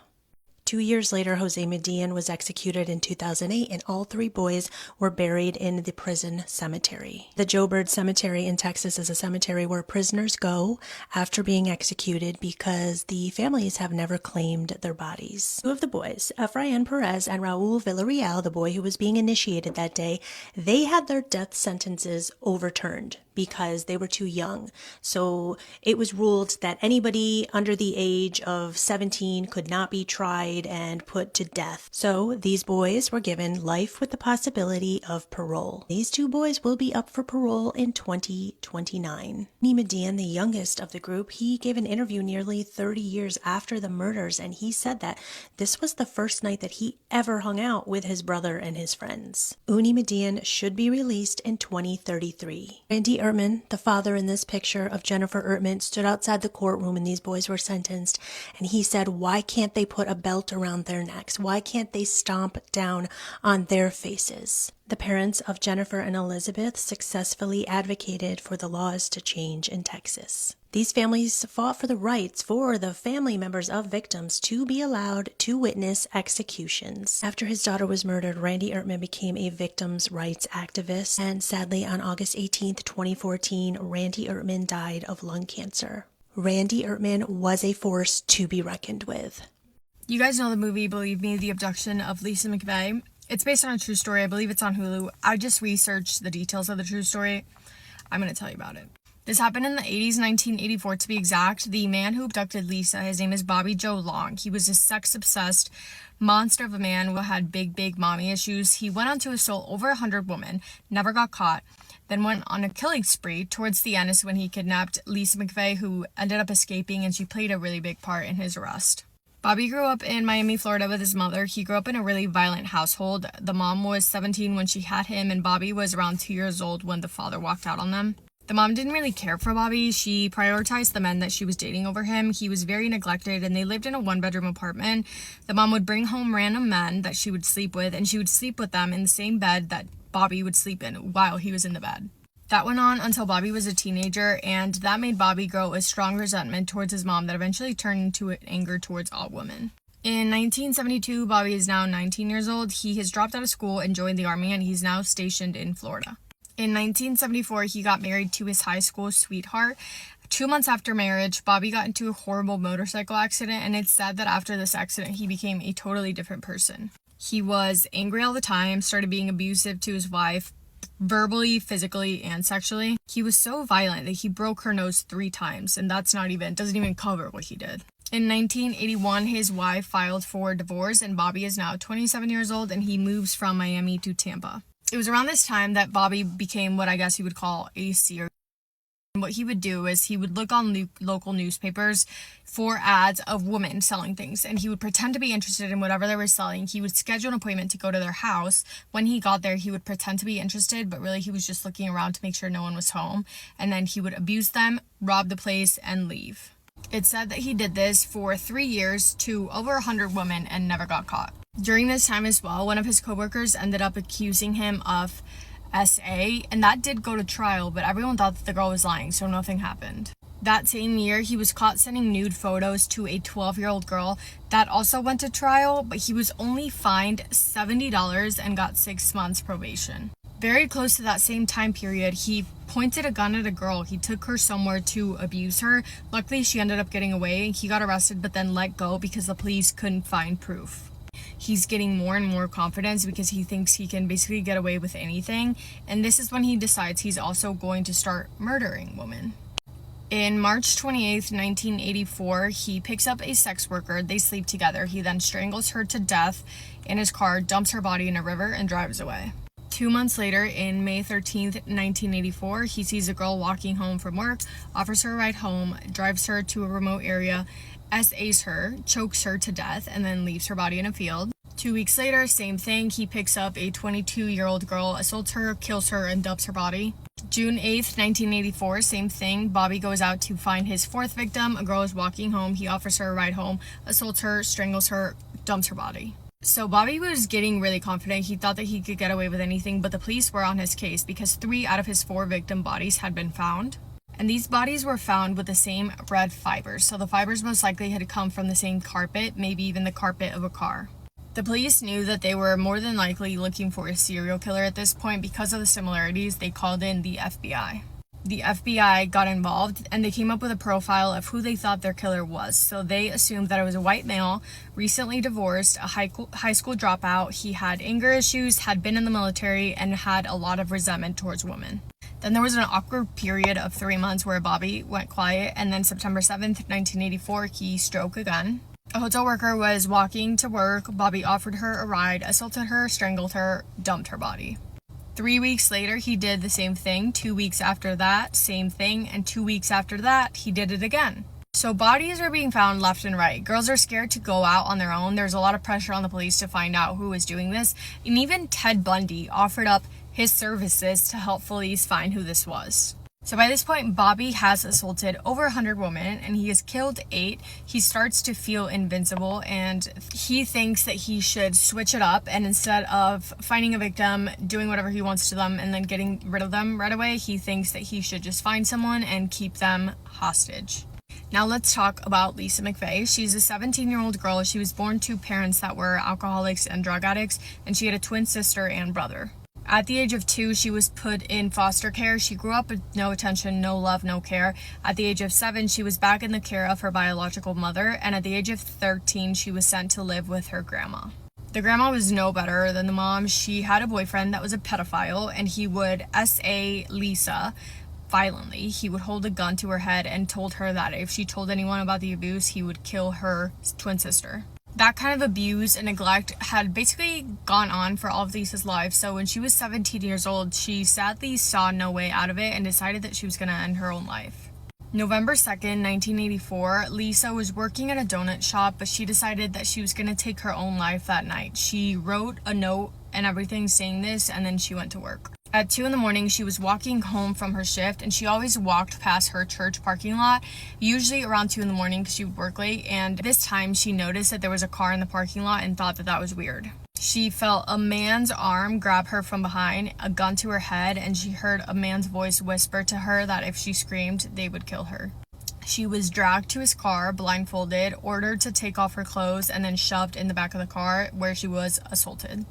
2 years later, Jose Median was executed in 2008, and all 3 boys were buried in the prison cemetery. The Joe Bird Cemetery in Texas is a cemetery where prisoners go after being executed because the families have never claimed their bodies. 2 of the boys, Efrain Perez and Raul Villarreal, the boy who was being initiated that day, they had their death sentences overturned because they were too young. So it was ruled that anybody under the age of 17 could not be tried and put to death. So these boys were given life with the possibility of parole. These 2 boys will be up for parole in 2029. Median, the youngest of the group, he gave an interview nearly 30 years after the murders, and he said that this was the first night that he ever hung out with his brother and his friends. Uni Median should be released in 2033. Randy Ertman, the father in this picture of Jennifer Ertman, stood outside the courtroom and these boys were sentenced, and he said, why can't they put a belt around their necks? Why can't they stomp down on their faces? The parents of Jennifer and Elizabeth successfully advocated for the laws to change in Texas. These families fought for the rights for the family members of victims to be allowed to witness executions. After his daughter was murdered, Randy Ertman became a victims' rights activist, and sadly on August 18th, 2014, Randy Ertman died of lung cancer. Randy Ertman was a force to be reckoned with. You guys know the movie Believe Me, The Abduction of Lisa McVeigh. It's based on a true story. I believe it's on Hulu. I just researched the details of the true story. I'm going to tell you about it. This happened in the 80s, 1984 to be exact. The man who abducted Lisa, his name is Bobby Joe Long. He was a sex-obsessed monster of a man who had big mommy issues. He went on to assault over 100 women, never got caught, then went on a killing spree. Towards the end is when he kidnapped Lisa McVeigh, who ended up escaping, and she played a really big part in his arrest. Bobby grew up in Miami, Florida with his mother. He grew up in a really violent household. The mom was 17 when she had him, and Bobby was around 2 years old when the father walked out on them. The mom didn't really care for Bobby. She prioritized the men that she was dating over him. He was very neglected, and they lived in a 1-bedroom apartment. The mom would bring home random men that she would sleep with, and she would sleep with them in the same bed that Bobby would sleep in while he was in the bed. That went on until Bobby was a teenager, and that made Bobby grow a strong resentment towards his mom that eventually turned into anger towards all women. In 1972, Bobby is now 19 years old. He has dropped out of school and joined the army, and he's now stationed in Florida. In 1974, he got married to his high school sweetheart. 2 months after marriage, Bobby got into a horrible motorcycle accident, and it's said that after this accident, he became a totally different person. He was angry all the time, started being abusive to his wife, verbally, physically, and sexually. He was so violent that he broke her nose 3 times, and doesn't even cover what he did. In 1981, his wife filed for divorce, and Bobby is now 27 years old, and he moves from Miami to Tampa. It was around this time that Bobby became what I guess you would call a serial. What he would do is he would look on local newspapers for ads of women selling things, and he would pretend to be interested in whatever they were selling. He would schedule an appointment to go to their house. When he got there, he would pretend to be interested, but really he was just looking around to make sure no one was home, and then he would abuse them, rob the place, and leave. It's said that he did this for 3 years to over 100 women and never got caught. During this time as well, one of his coworkers ended up accusing him of SA, and that did go to trial, but everyone thought that the girl was lying, so nothing happened. That same year, he was caught sending nude photos to a 12-year-old girl. That also went to trial, but he was only fined $70 and got 6 months probation. Very close to that same time period, he pointed a gun at a girl. He took her somewhere to abuse her. Luckily, she ended up getting away. He got arrested, but then let go because the police couldn't find proof. He's getting more and more confidence because he thinks he can basically get away with anything. And this is when he decides he's also going to start murdering women. In March 28th, 1984, he picks up a sex worker. They sleep together. He then strangles her to death in his car, dumps her body in a river, and drives away. 2 months later, in May 13th, 1984, he sees a girl walking home from work, offers her a ride home, drives her to a remote area, SAs her, chokes her to death, and then leaves her body in a field. 2 weeks later, same thing, he picks up a 22-year-old girl, assaults her, kills her, and dumps her body. June 8th, 1984, same thing, Bobby goes out to find his 4th victim. A girl is walking home, he offers her a ride home, assaults her, strangles her, dumps her body. So Bobby was getting really confident. He thought that he could get away with anything, but the police were on his case because 3 out of his 4 victim bodies had been found. And these bodies were found with the same red fibers, so the fibers most likely had come from the same carpet, maybe even the carpet of a car. The police knew that they were more than likely looking for a serial killer at this point. Because of the similarities, they called in the FBI. The FBI got involved and they came up with a profile of who they thought their killer was. So they assumed that it was a white male, recently divorced, a high school dropout. He had anger issues, had been in the military, and had a lot of resentment towards women. Then there was an awkward period of 3 months where Bobby went quiet, and then September 7th, 1984, he struck again. A hotel worker was walking to work. Bobby offered her a ride, assaulted her, strangled her, dumped her body. 3 weeks later, he did the same thing. 2 weeks after that, same thing. And 2 weeks after that, he did it again. So bodies are being found left and right. Girls are scared to go out on their own. There's a lot of pressure on the police to find out who is doing this. And even Ted Bundy offered up his services to help police find who this was. So by this point, Bobby has assaulted over 100 women and he has killed 8. He starts to feel invincible and he thinks that he should switch it up, and instead of finding a victim, doing whatever he wants to them, and then getting rid of them right away, he thinks that he should just find someone and keep them hostage. Now let's talk about Lisa McVeigh. She's a 17-year-old girl. She was born to parents that were alcoholics and drug addicts, and she had a twin sister and brother. At the age of 2, she was put in foster care. She grew up with no attention, no love, no care. At the age of 7, she was back in the care of her biological mother, and at the age of 13, she was sent to live with her grandma. The grandma was no better than the mom. She had a boyfriend that was a pedophile, and he would SA Lisa violently. He would hold a gun to her head and told her that if she told anyone about the abuse, he would kill her twin sister. That kind of abuse and neglect had basically gone on for all of Lisa's life. So when she was 17 years old, she sadly saw no way out of it and decided that she was going to end her own life. November 2nd, 1984, Lisa was working at a donut shop, but she decided that she was going to take her own life that night. She wrote a note and everything saying this, and then she went to work. At 2 a.m, she was walking home from her shift, and she always walked past her church parking lot, usually around 2 a.m. because she would work late, and this time she noticed that there was a car in the parking lot and thought that that was weird. She felt a man's arm grab her from behind, a gun to her head, and she heard a man's voice whisper to her that if she screamed, they would kill her. She was dragged to his car, blindfolded, ordered to take off her clothes, and then shoved in the back of the car where she was assaulted.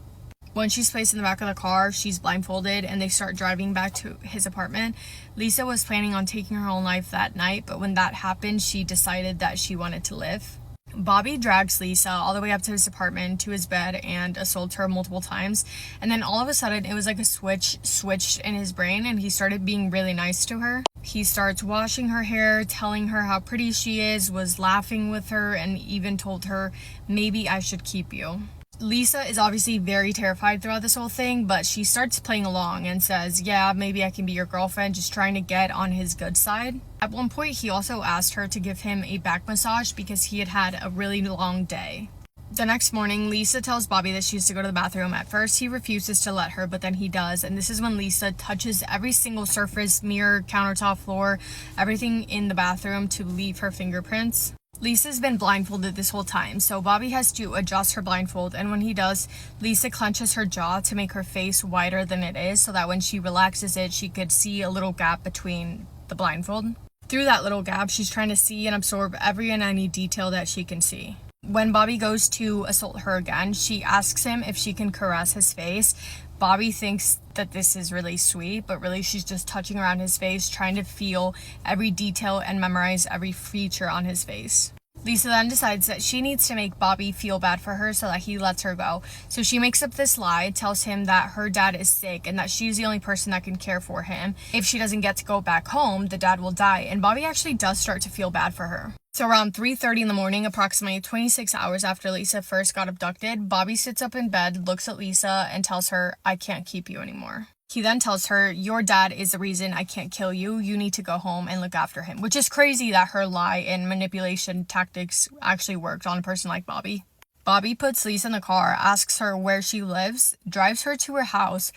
When she's placed in the back of the car, she's blindfolded and they start driving back to his apartment. Lisa was planning on taking her own life that night, but when that happened, she decided that she wanted to live. Bobby drags Lisa all the way up to his apartment, to his bed, and assaults her multiple times. And then all of a sudden, it was like a switch switched in his brain and he started being really nice to her. He starts washing her hair, telling her how pretty she is, was laughing with her, and even told her, maybe I should keep you. Lisa is obviously very terrified throughout this whole thing, but she starts playing along and says, yeah, maybe I can be your girlfriend, just trying to get on his good side. At one point, he also asked her to give him a back massage because he had had a really long day. The next morning, Lisa tells Bobby that she has to go to the bathroom. At first, he refuses to let her, but then he does, and this is when Lisa touches every single surface, mirror, countertop, floor, everything in the bathroom to leave her fingerprints. Lisa's been blindfolded this whole time, so Bobby has to adjust her blindfold, and when he does, Lisa clenches her jaw to make her face wider than it is so that when she relaxes it, she could see a little gap between the blindfold. Through that little gap, she's trying to see and absorb every and any detail that she can see. When Bobby goes to assault her again, she asks him if she can caress his face. Bobby thinks that this is really sweet, but really she's just touching around his face, trying to feel every detail and memorize every feature on his face. Lisa then decides that she needs to make Bobby feel bad for her so that he lets her go. So she makes up this lie, tells him that her dad is sick and that she's the only person that can care for him. If she doesn't get to go back home, the dad will die, and Bobby actually does start to feel bad for her. So around 3:30 in the morning, approximately 26 hours after Lisa first got abducted, Bobby sits up in bed, looks at Lisa, and tells her, I can't keep you anymore. He then tells her, your dad is the reason I can't kill you. You need to go home and look after him. Which is crazy that her lie and manipulation tactics actually worked on a person like Bobby. Bobby puts Lisa in the car, asks her where she lives, drives her to her house,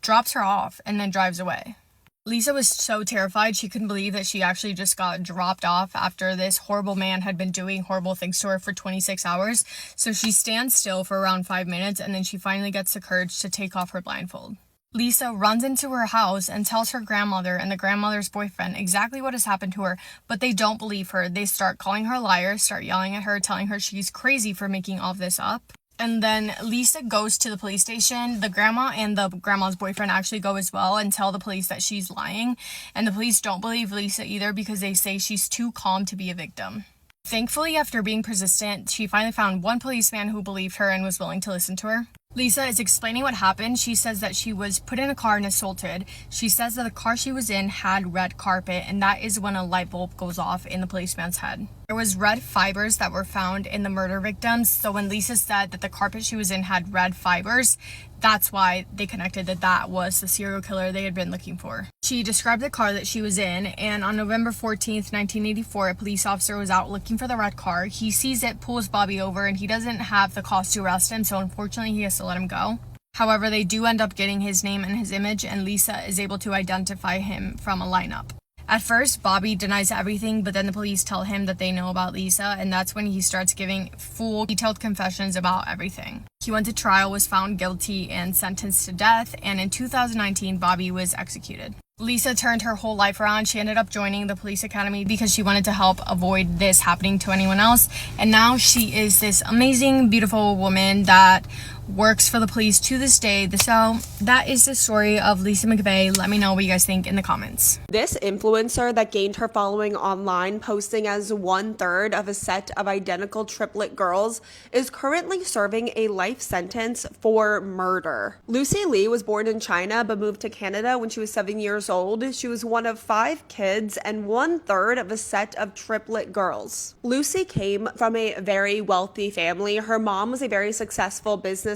drops her off, and then drives away. Lisa was so terrified she couldn't believe that she actually just got dropped off after this horrible man had been doing horrible things to her for 26 hours. So she stands still for around 5 minutes and then she finally gets the courage to take off her blindfold. Lisa runs into her house and tells her grandmother and the grandmother's boyfriend exactly what has happened to her, but they don't believe her. They start calling her a liar, start yelling at her, telling her she's crazy for making all this up. And then Lisa goes to the police station. The grandma and the grandma's boyfriend actually go as well and tell the police that she's lying. And the police don't believe Lisa either because they say she's too calm to be a victim. Thankfully, after being persistent, she finally found one policeman who believed her and was willing to listen to her. Lisa is explaining what happened. She says that she was put in a car and assaulted. She says that the car she was in had red carpet, and that is when a light bulb goes off in the policeman's head. There was red fibers that were found in the murder victims, so when Lisa said that the carpet she was in had red fibers, that's why they connected that that was the serial killer they had been looking for. She described the car that she was in, and on November 14th, 1984, a police officer was out looking for the red car. He sees it, pulls Bobby over, and he doesn't have the cause to arrest him, so unfortunately he has to let him go. However, they do end up getting his name and his image, and Lisa is able to identify him from a lineup. At first, Bobby denies everything, but then the police tell him that they know about Lisa, and that's when he starts giving full, detailed confessions about everything. He went to trial, was found guilty, and sentenced to death, and in 2019, Bobby was executed. Lisa turned her whole life around. She ended up joining the police academy because she wanted to help avoid this happening to anyone else, and now she is this amazing, beautiful woman that works for the police to this day. So that is the story of Lisa McVeigh. Let me know what you guys think in the comments. This influencer that gained her following online, posting as 1/3 of a set of identical triplet girls, is currently serving a life sentence for murder. Lucy Lee was born in China but moved to Canada when she was 7 years old. She was one of 5 kids and 1/3 of a set of triplet girls. Lucy came from a very wealthy family. Her mom was a very successful businesswoman,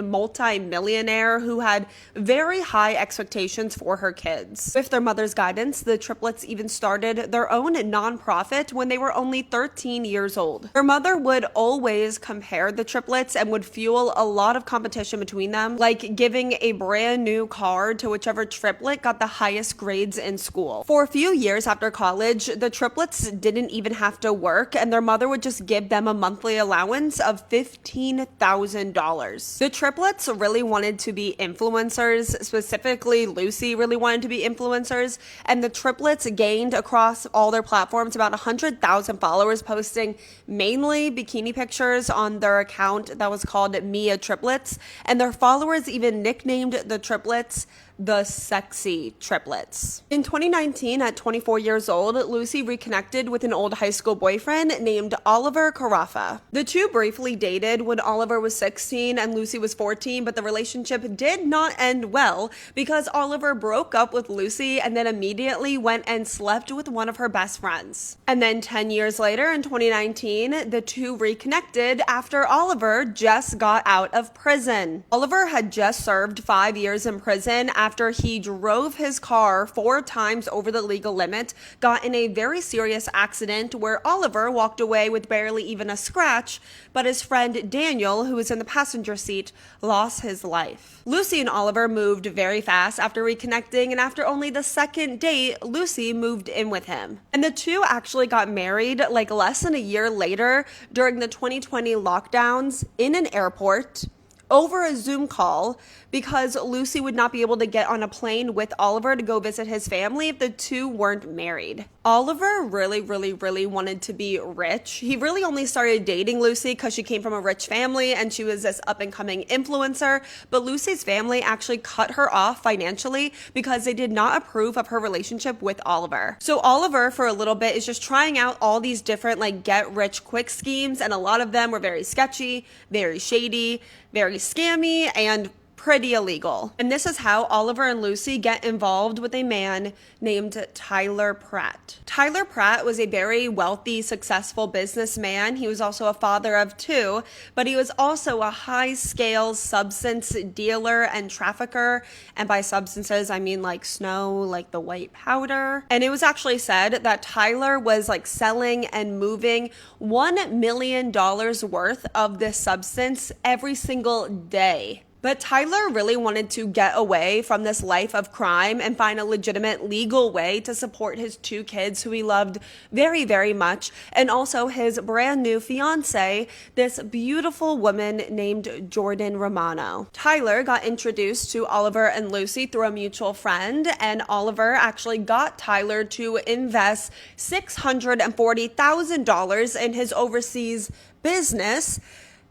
multi-millionaire who had very high expectations for her kids. With their mother's guidance, the triplets even started their own nonprofit when they were only 13 years old. Her mother would always compare the triplets and would fuel a lot of competition between them, like giving a brand new car to whichever triplet got the highest grades in school. For a few years after college, the triplets didn't even have to work, and their mother would just give them a monthly allowance of $15,000. The triplets really wanted to be influencers. Specifically, Lucy really wanted to be influencers, and the triplets gained across all their platforms about 100,000 followers, posting mainly bikini pictures on their account that was called Mia Triplets, and their followers even nicknamed the triplets the sexy triplets. In 2019, at 24 years old, Lucy reconnected with an old high school boyfriend named Oliver Carafa. The two briefly dated when Oliver was 16 and Lucy was 14, but the relationship did not end well because Oliver broke up with Lucy and then immediately went and slept with one of her best friends. And then 10 years later, in 2019, the two reconnected after Oliver just got out of prison. Oliver had just served 5 years in prison after he drove his car 4 times over the legal limit, got in a very serious accident where Oliver walked away with barely even a scratch, but his friend Daniel, who was in the passenger seat, lost his life. Lucy and Oliver moved very fast after reconnecting, and after only the second date, Lucy moved in with him. And the two actually got married like less than a year later during the 2020 lockdowns in an airport over a Zoom call because Lucy would not be able to get on a plane with Oliver to go visit his family if the two weren't married. Oliver really wanted to be rich. He really only started dating Lucy because she came from a rich family and she was this up-and-coming influencer, but Lucy's family actually cut her off financially because they did not approve of her relationship with Oliver. So Oliver, for a little bit, is just trying out all these different get-rich-quick schemes, and a lot of them were very sketchy, very shady, very scammy, and pretty illegal. And this is how Oliver and Lucy get involved with a man named Tyler Pratt. Tyler Pratt was a very wealthy, successful businessman. He was also a father of 2, but he was also a high-scale substance dealer and trafficker. And by substances, I mean like snow, like the white powder. And it was actually said that Tyler was selling and moving $1 million worth of this substance every single day. But Tyler really wanted to get away from this life of crime and find a legitimate legal way to support his 2 kids who he loved very, very much, and also his brand new fiance, this beautiful woman named Jordan Romano. Tyler got introduced to Oliver and Lucy through a mutual friend, and Oliver actually got Tyler to invest $640,000 in his overseas business.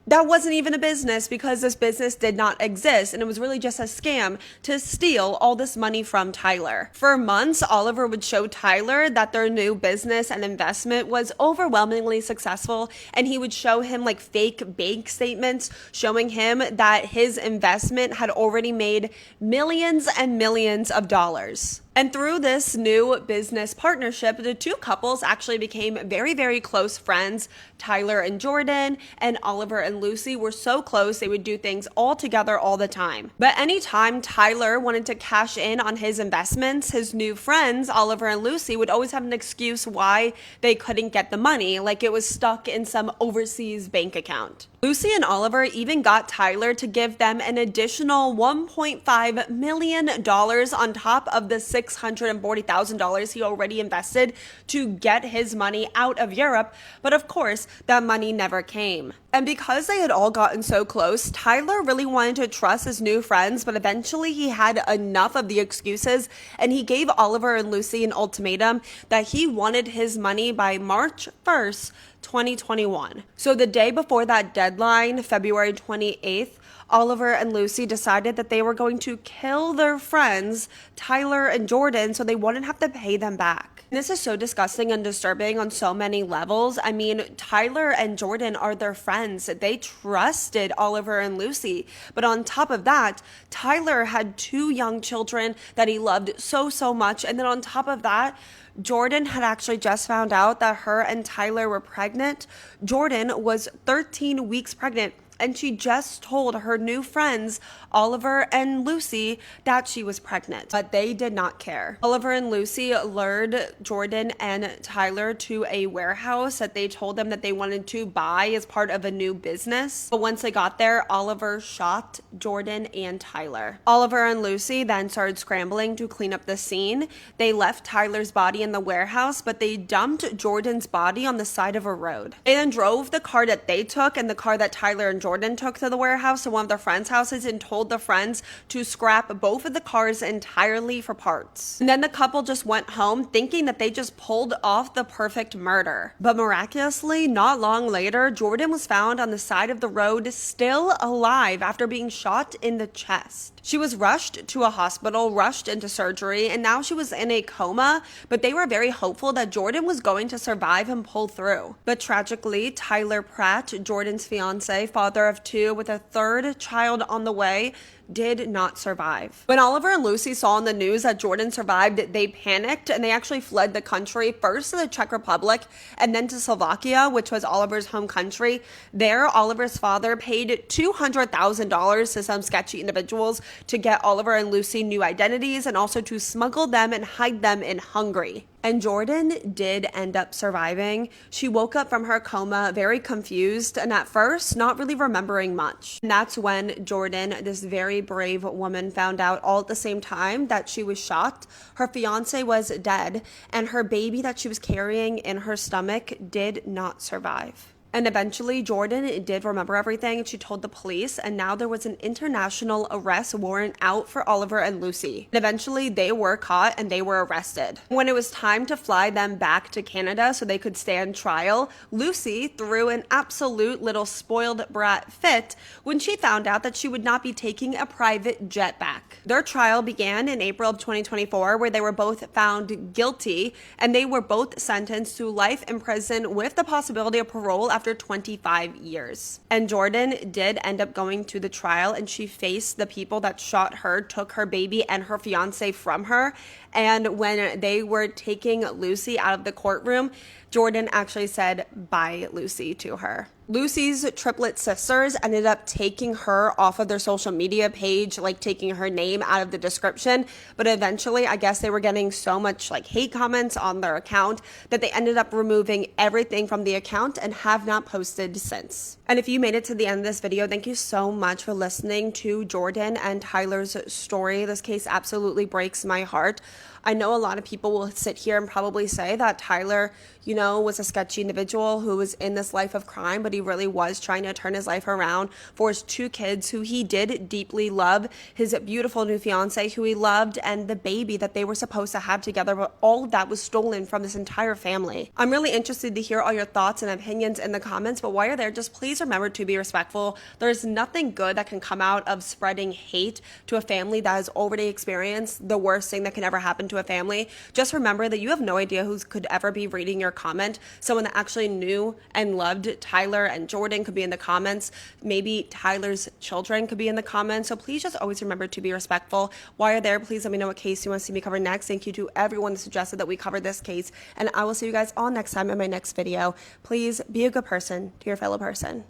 That wasn't even a business because this business did not exist, and it was really just a scam to steal all this money from Tyler. For months, Oliver would show Tyler that their new business and investment was overwhelmingly successful, and he would show him like fake bank statements showing him that his investment had already made millions and millions of dollars. And through this new business partnership, the 2 couples actually became very, very close friends. Tyler and Jordan and Oliver and Lucy were so close, they would do things all together all the time. But anytime Tyler wanted to cash in on his investments, his new friends, Oliver and Lucy, would always have an excuse why they couldn't get the money, like it was stuck in some overseas bank account. Lucy and Oliver even got Tyler to give them an additional $1.5 million on top of the $640,000 he already invested to get his money out of Europe, but of course, that money never came. And because they had all gotten so close, Tyler really wanted to trust his new friends, but eventually he had enough of the excuses, and he gave Oliver and Lucy an ultimatum that he wanted his money by March 1st, 2021. So the day before that deadline, February 28th, Oliver and Lucy decided that they were going to kill their friends, Tyler and Jordan, so they wouldn't have to pay them back. This is so disgusting and disturbing on so many levels. I mean, Tyler and Jordan are their friends. They trusted Oliver and Lucy. But on top of that, Tyler had 2 young children that he loved so, so much. And then on top of that, Jordan had actually just found out that her and Tyler were pregnant. Jordan was 13 weeks pregnant, and she just told her new friends, Oliver and Lucy, that she was pregnant, but they did not care. Oliver and Lucy lured Jordan and Tyler to a warehouse that they told them that they wanted to buy as part of a new business. But once they got there, Oliver shot Jordan and Tyler. Oliver and Lucy then started scrambling to clean up the scene. They left Tyler's body in the warehouse, but they dumped Jordan's body on the side of a road. They then drove the car that they took and the car that Tyler and Jordan took to the warehouse to one of their friends' houses and told the friends to scrap both of the cars entirely for parts. And then the couple just went home thinking that they just pulled off the perfect murder. But miraculously, not long later, Jordan was found on the side of the road still alive after being shot in the chest. She was rushed to a hospital, rushed into surgery, and now she was in a coma, but they were very hopeful that Jordan was going to survive and pull through. But tragically, Tyler Pratt, Jordan's fiance, father of 2 with a 3rd child on the way, did not survive. When Oliver and Lucy saw in the news that Jordan survived, they panicked and they actually fled the country, first to the Czech Republic and then to Slovakia, which was Oliver's home country. There, Oliver's father paid $200,000 to some sketchy individuals to get Oliver and Lucy new identities and also to smuggle them and hide them in Hungary. And Jordan did end up surviving. She woke up from her coma very confused and at first not really remembering much. And that's when Jordan, this very brave woman, found out all at the same time that she was shot. Her fiance was dead and her baby that she was carrying in her stomach did not survive. And eventually, Jordan did remember everything, and she told the police, and now there was an international arrest warrant out for Oliver and Lucy. And eventually, they were caught and they were arrested. When it was time to fly them back to Canada so they could stand trial, Lucy threw an absolute little spoiled brat fit when she found out that she would not be taking a private jet back. Their trial began in April of 2024, where they were both found guilty, and they were both sentenced to life in prison with the possibility of parole after 25 years. And Jordan did end up going to the trial, and she faced the people that shot her, took her baby and her fiance from her, And when they were taking Lucy out of the courtroom, Jordan actually said bye Lucy to her. Lucy's triplet sisters ended up taking her off of their social media page, like taking her name out of the description. But eventually, I guess they were getting so much like hate comments on their account that they ended up removing everything from the account and have not posted since. And if you made it to the end of this video, thank you so much for listening to Jordan and Tyler's story. This case absolutely breaks my heart. I know a lot of people will sit here and probably say that Tyler, was a sketchy individual who was in this life of crime, but he really was trying to turn his life around for his 2 kids who he did deeply love, his beautiful new fiance who he loved, and the baby that they were supposed to have together, but all of that was stolen from this entire family. I'm really interested to hear all your thoughts and opinions in the comments, but while you're there, just please remember to be respectful. There's nothing good that can come out of spreading hate to a family that has already experienced the worst thing that can ever happen to a family. Just remember that you have no idea who could ever be reading your comment. Someone that actually knew and loved Tyler and Jordan could be in the comments. Maybe Tyler's children could be in the comments. So please just always remember to be respectful. While you're there, please let me know what case you want to see me cover next. Thank you to everyone that suggested that we cover this case. And I will see you guys all next time in my next video. Please be a good person to your fellow person.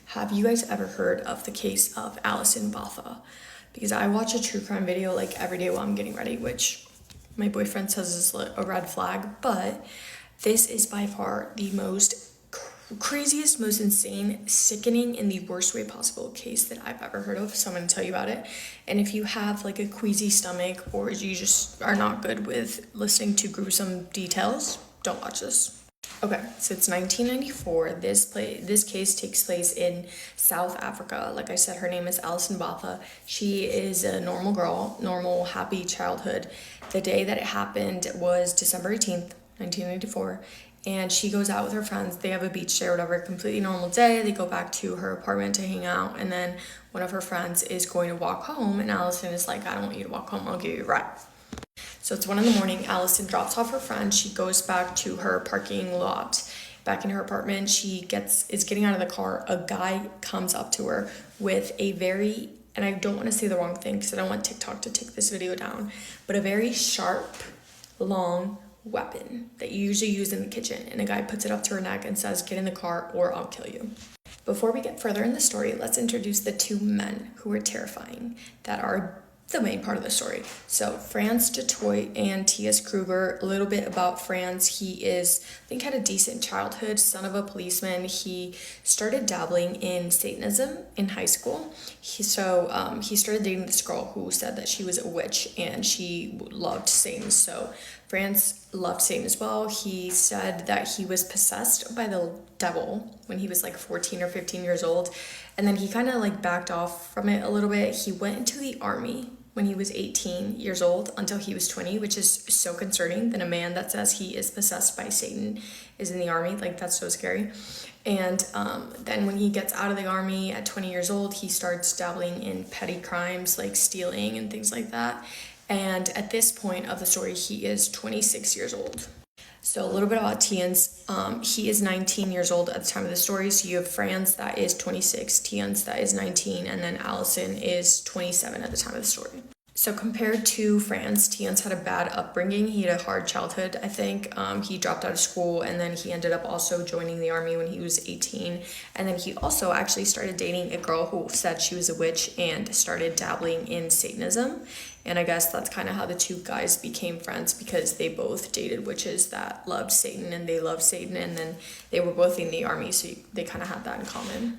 Have you guys ever heard of the case of Allison Botha? Because I watch a true crime video like every day while I'm getting ready, which my boyfriend says is a red flag, but this is by far the most craziest, most insane, sickening, in the worst way possible case that I've ever heard of. So I'm going to tell you about it. And if you have like a queasy stomach or you just are not good with listening to gruesome details, don't watch this. Okay, so it's 1994. This case takes place in South Africa. Like I said, her name is Allison Botha. She is a normal girl, normal, happy childhood. The day that it happened was December 18th, 1994. And she goes out with her friends. They have a beach day or whatever, completely normal day. They go back to her apartment to hang out. And then one of her friends is going to walk home. And Allison is like, I don't want you to walk home. I'll give you a ride. So it's 1 a.m. Allison drops off her friend. She goes back to her parking lot. Back in her apartment, she is getting out of the car. A guy comes up to her with a very, and I don't want to say the wrong thing because I don't want TikTok to take this video down, but a very sharp, long weapon that you usually use in the kitchen. And a guy puts it up to her neck and says, get in the car or I'll kill you. Before we get further in the story, let's introduce the 2 men who are terrifying that are the main part of the story. So Franz Detroit and T.S. Kruger. A little bit about Franz. He had a decent childhood, son of a policeman. He started dabbling in Satanism in high school. He started dating this girl who said that she was a witch and she loved Satan. So Franz loved Satan as well. He said that he was possessed by the devil when he was like 14 or 15 years old. And then he kind of like backed off from it a little bit. He went into the army when he was 18 years old until he was 20, which is so concerning that a man that says he is possessed by Satan is in the army. Like, that's so scary. And then when he gets out of the army at 20 years old, he starts dabbling in petty crimes like stealing and things like that. And at this point of the story, he is 26 years old. So a little bit about Tians. He is 19 years old at the time of the story. So you have Franz that is 26, Tians that is 19, and then Allison is 27 at the time of the story. So compared to Franz, Tians had a bad upbringing. He had a hard childhood, I think. He dropped out of school, and then he ended up also joining the army when he was 18. And then he also actually started dating a girl who said she was a witch and started dabbling in Satanism. And I guess that's kind of how the 2 guys became friends, because they both dated witches that loved Satan, and they loved Satan, and then they were both in the army, so they kind of had that in common.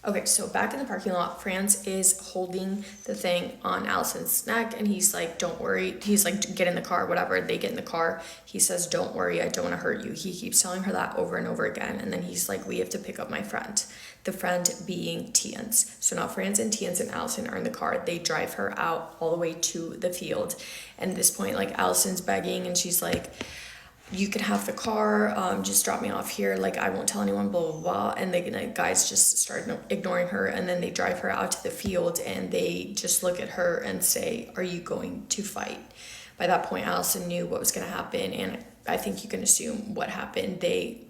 Okay, so back in the parking lot, Franz is holding the thing on Allison's neck, and he's like, don't worry. He's like, get in the car, whatever. They get in the car. He says, don't worry, I don't want to hurt you. He keeps telling her that over and over again, and then he's like, we have to pick up my friend. The friend being Tians. So now Franz and Tians and Allison are in the car. They drive her out all the way to the field. And at this point, like, Allison's begging, and she's like, you can have the car, just drop me off here, like, I won't tell anyone, blah, blah, blah. And the guys just start ignoring her, and then they drive her out to the field, and they just look at her and say, are you going to fight? By that point, Allison knew what was going to happen, and I think you can assume what happened. They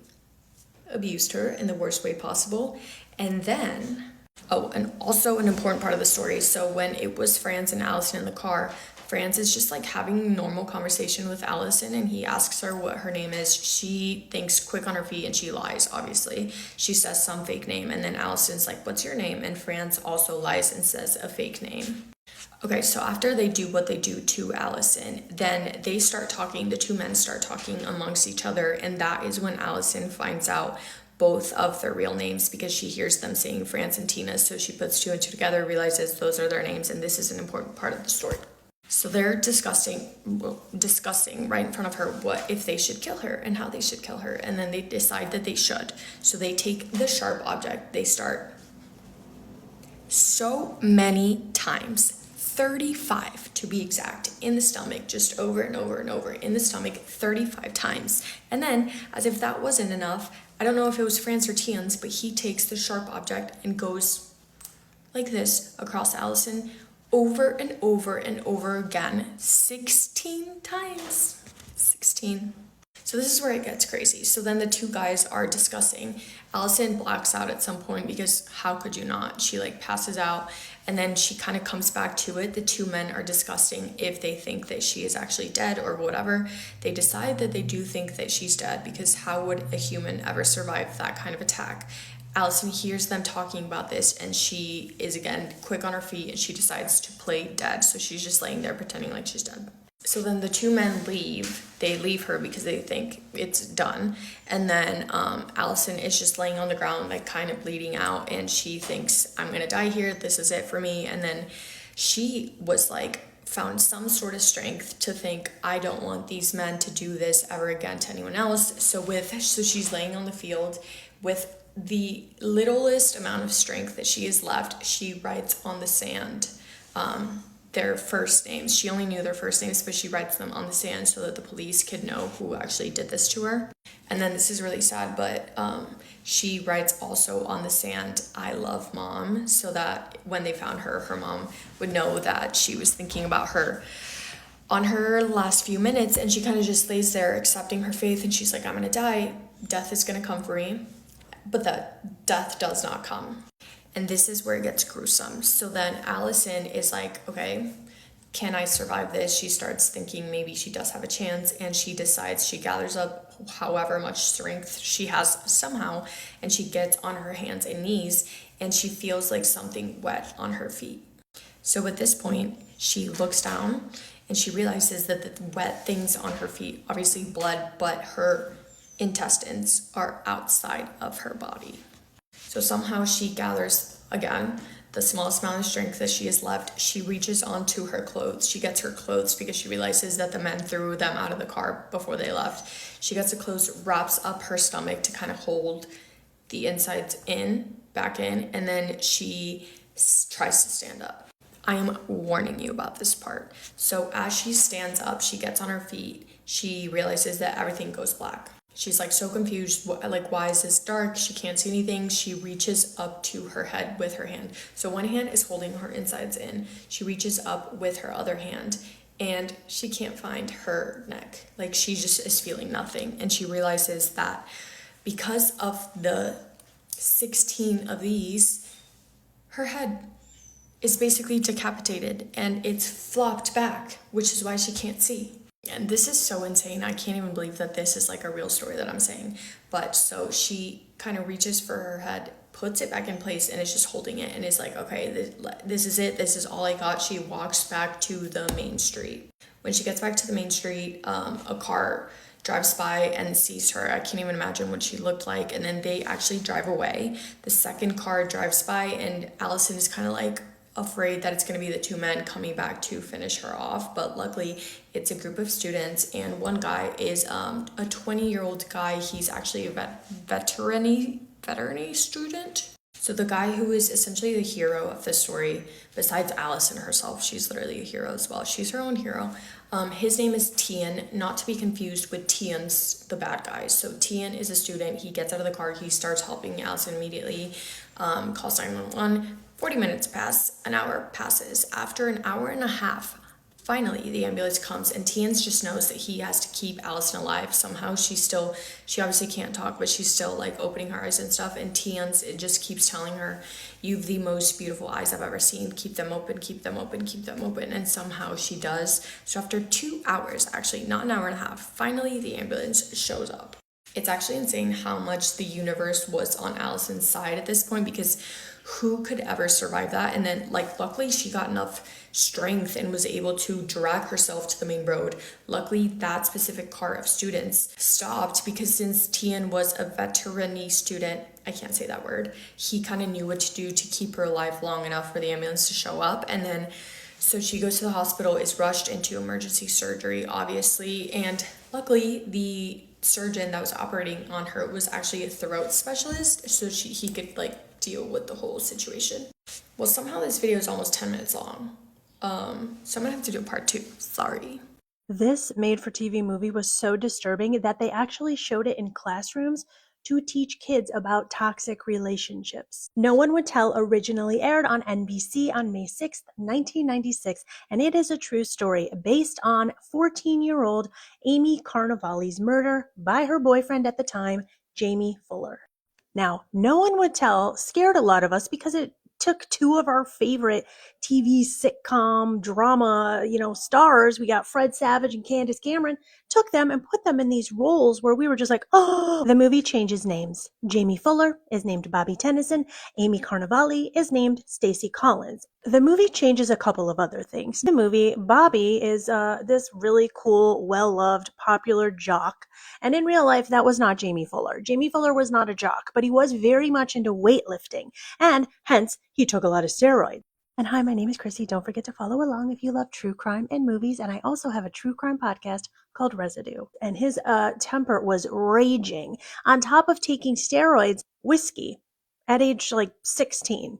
abused her in the worst way possible. And then, and also an important part of the story, so when it was Franz and Allison in the car, France is just like having normal conversation with Allison, and he asks her what her name is. She thinks quick on her feet and she lies, obviously. She says some fake name, and then Allison's like, what's your name? And France also lies and says a fake name. Okay, so after they do what they do to Allison, then they start talking, the two men start talking amongst each other, and that is when Allison finds out both of their real names because she hears them saying France and Tina, so she puts two and two together, realizes those are their names, and this is an important part of the story. So they're discussing right in front of her what if they should kill her and how they should kill her, and then they decide that they should. So they take the sharp object, they start so many times, 35 to be exact, in the stomach, just over and over and over in the stomach 35 times. And then, as if that wasn't enough, I don't know if it was France or Tian's, but he takes the sharp object and goes like this across Allison over and over and over again, 16 times. 16. So this is where it gets crazy. So then the two guys are discussing. Allison blacks out at some point because how could you not? She like passes out, and then she kind of comes back to it. The two men are discussing if they think that she is actually dead or whatever. They decide that they do think that she's dead because how would a human ever survive that kind of attack? Allison hears them talking about this, and she is again quick on her feet, and she decides to play dead. So she's just laying there pretending like she's dead. So then the two men leave. They leave her because they think it's done. And then Allison is just laying on the ground, like kind of bleeding out. And she thinks, I'm going to die here. This is it for me. And then she was like, found some sort of strength to think, I don't want these men to do this ever again to anyone else. So she's laying on the field with the littlest amount of strength that she is left. She writes on the sand their first names. She only knew their first names, but she writes them on the sand so that the police could know who actually did this to her. And then this is really sad, but she writes also on the sand, I love mom, so that when they found her, her mom would know that she was thinking about her on her last few minutes. And she kind of just lays there accepting her fate, and she's like, I'm gonna die, death is gonna come for me. But that death does not come. And this is where it gets gruesome. So then Allison is like, okay, can I survive this? She starts thinking maybe she does have a chance, and she decides, she gathers up however much strength she has somehow, and she gets on her hands and knees, and she feels like something wet on her feet. So at this point, she looks down and she realizes that the wet things on her feet, obviously blood, but her intestines are outside of her body. So somehow she gathers, again, the smallest amount of strength that she has left. She reaches onto her clothes. She gets her clothes because she realizes that the men threw them out of the car before they left. She gets the clothes, wraps up her stomach to kind of hold the insides back in, and then she tries to stand up. I am warning you about this part. So as she stands up, she gets on her feet. She realizes that everything goes black. She's like so confused, like why is this dark? She can't see anything. She reaches up to her head with her hand. So one hand is holding her insides in. She reaches up with her other hand, and she can't find her neck. Like she just is feeling nothing. And she realizes that because of the 16 of these, her head is basically decapitated and it's flopped back, which is why she can't see. And this is so insane. I can't even believe that this is like a real story that I'm saying. But so she kind of reaches for her head, puts it back in place, and is just holding it and is like, okay, this is it. This is all I got. She walks back to the main street. When she gets back to the main street, a car drives by and sees her. I can't even imagine what she looked like. And then they actually drive away. The second car drives by, and Allison is kind of like afraid that it's going to be the two men coming back to finish her off, but luckily it's a group of students, and one guy is a 20-year-old guy. He's actually a veterinary student. So the guy who is essentially the hero of the story, besides Allison herself, she's literally a hero as well. She's her own hero. His name is Tian, not to be confused with Tian's the bad guy. So Tian is a student. He gets out of the car. He starts helping Allison immediately, calls 911. 40 minutes pass, an hour passes. After an hour and a half, Finally, the ambulance comes and Tians just knows that he has to keep Allison alive. Somehow she obviously can't talk, but she's still like opening her eyes and stuff. And Tians, it just keeps telling her, you have the most beautiful eyes I've ever seen. Keep them open, keep them open, keep them open. And somehow she does. So after 2 hours, actually not an hour and a half, finally the ambulance shows up. It's actually insane how much the universe was on Allison's side at this point, because who could ever survive that? And then like luckily she got enough strength and was able to drag herself to the main road. Luckily that specific car of students stopped, because since Tian was a veterinary student, I can't say that word, he kind of knew what to do to keep her alive long enough for the ambulance to show up. And then so she goes to the hospital, is rushed into emergency surgery obviously, and luckily the surgeon that was operating on her was actually a throat specialist, so he could like deal with the whole situation. Well, somehow this video is almost 10 minutes long, so I'm gonna have to do a part 2. Sorry. This made-for-TV movie was so disturbing that they actually showed it in classrooms to teach kids about toxic relationships. No One Would Tell originally aired on NBC on May 6th, 1996, and it is a true story based on 14-year-old Amy Carnevale's murder by her boyfriend at the time, Jamie Fuller. Now, No One Would Tell scared a lot of us because it took 2 of our favorite TV sitcom drama, stars. We got Fred Savage and Candace Cameron, took them and put them in these roles where we were just like, oh. The movie changes names. Jamie Fuller is named Bobby Tennyson. Amy Carnevale is named Stacey Collins. The movie changes a couple of other things. In the movie, Bobby is this really cool, well-loved, popular jock. And in real life, that was not Jamie Fuller. Jamie Fuller was not a jock, but he was very much into weightlifting. And hence, he took a lot of steroids. And hi, my name is Chrissy. Don't forget to follow along if you love true crime and movies. And I also have a true crime podcast called Residue. And his temper was raging. On top of taking steroids, whiskey, at age 16.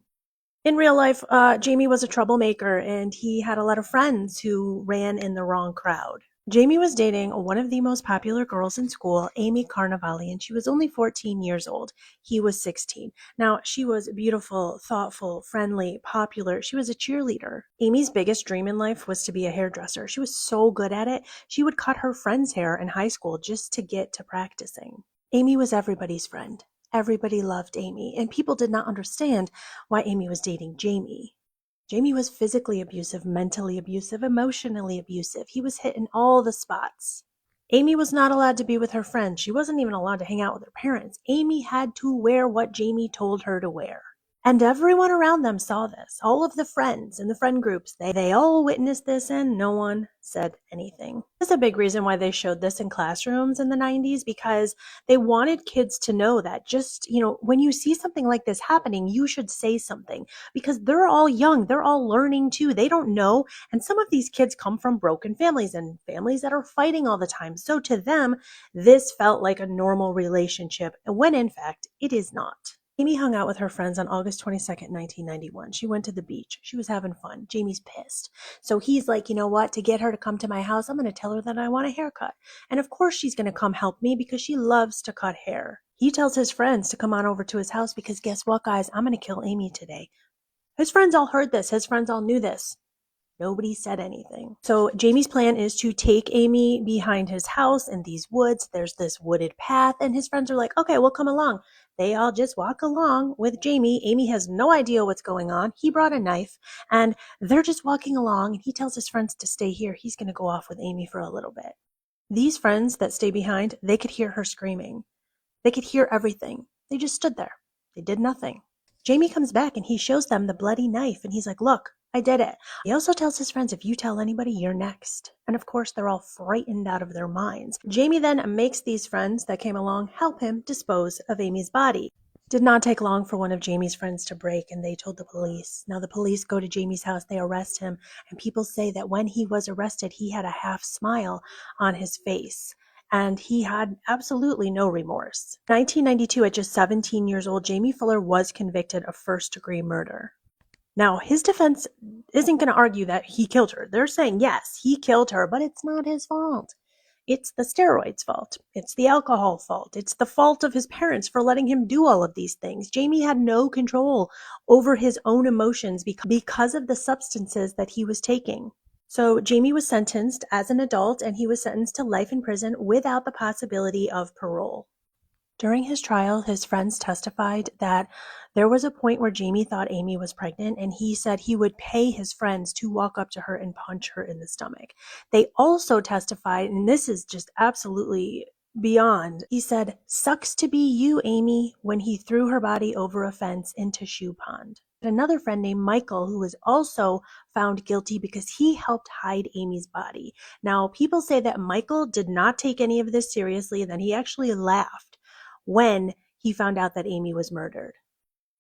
In real life, Jamie was a troublemaker and he had a lot of friends who ran in the wrong crowd. Jamie was dating one of the most popular girls in school, Amy Carnevale, and she was only 14 years old. He was 16. Now, she was beautiful, thoughtful, friendly, popular. She was a cheerleader. Amy's biggest dream in life was to be a hairdresser. She was so good at it, she would cut her friend's hair in high school just to get to practicing. Amy was everybody's friend. Everybody loved Amy, and people did not understand why Amy was dating Jamie. Jamie was physically abusive, mentally abusive, emotionally abusive. He was hit in all the spots. Amy was not allowed to be with her friends. She wasn't even allowed to hang out with her parents. Amy had to wear what Jamie told her to wear. And everyone around them saw this. All of the friends in the friend groups, they all witnessed this and no one said anything. This is a big reason why they showed this in classrooms in the 90s, because they wanted kids to know that just, when you see something like this happening, you should say something, because they're all young. They're all learning too. They don't know. And some of these kids come from broken families and families that are fighting all the time. So to them, this felt like a normal relationship, when in fact, it is not. Amy hung out with her friends on August 22nd, 1991. She went to the beach. She was having fun. Jamie's pissed. So he's like, you know what? To get her to come to my house, I'm going to tell her that I want a haircut. And of course she's going to come help me because she loves to cut hair. He tells his friends to come on over to his house because guess what, guys? I'm going to kill Amy today. His friends all heard this. His friends all knew this. Nobody said anything. So Jamie's plan is to take Amy behind his house in these woods. There's this wooded path and his friends are like, okay, we'll come along. They all just walk along with Jamie. Amy has no idea what's going on. He brought a knife and they're just walking along and he tells his friends to stay here. He's going to go off with Amy for a little bit. These friends that stay behind, they could hear her screaming. They could hear everything. They just stood there. They did nothing. Jamie comes back and he shows them the bloody knife and he's like, look, I did it. He also tells his friends, if you tell anybody, you're next. And of course, they're all frightened out of their minds. Jamie then makes these friends that came along help him dispose of Amy's body. Did not take long for one of Jamie's friends to break, and they told the police. Now the police go to Jamie's house, they arrest him, and people say that when he was arrested, he had a half smile on his face. And he had absolutely no remorse. In 1992, at just 17 years old, Jamie Fuller was convicted of first-degree murder. Now, his defense isn't going to argue that he killed her. They're saying, yes, he killed her, but it's not his fault. It's the steroids' fault. It's the alcohol fault. It's the fault of his parents for letting him do all of these things. Jamie had no control over his own emotions because of the substances that he was taking. So Jamie was sentenced as an adult, and he was sentenced to life in prison without the possibility of parole. During his trial, his friends testified that there was a point where Jamie thought Amy was pregnant, and he said he would pay his friends to walk up to her and punch her in the stomach. They also testified, and this is just absolutely beyond, he said, "Sucks to be you, Amy," when he threw her body over a fence into Shoe Pond. Another friend named Michael, who was also found guilty because he helped hide Amy's body. Now, people say that Michael did not take any of this seriously, and that he actually laughed when he found out that Amy was murdered.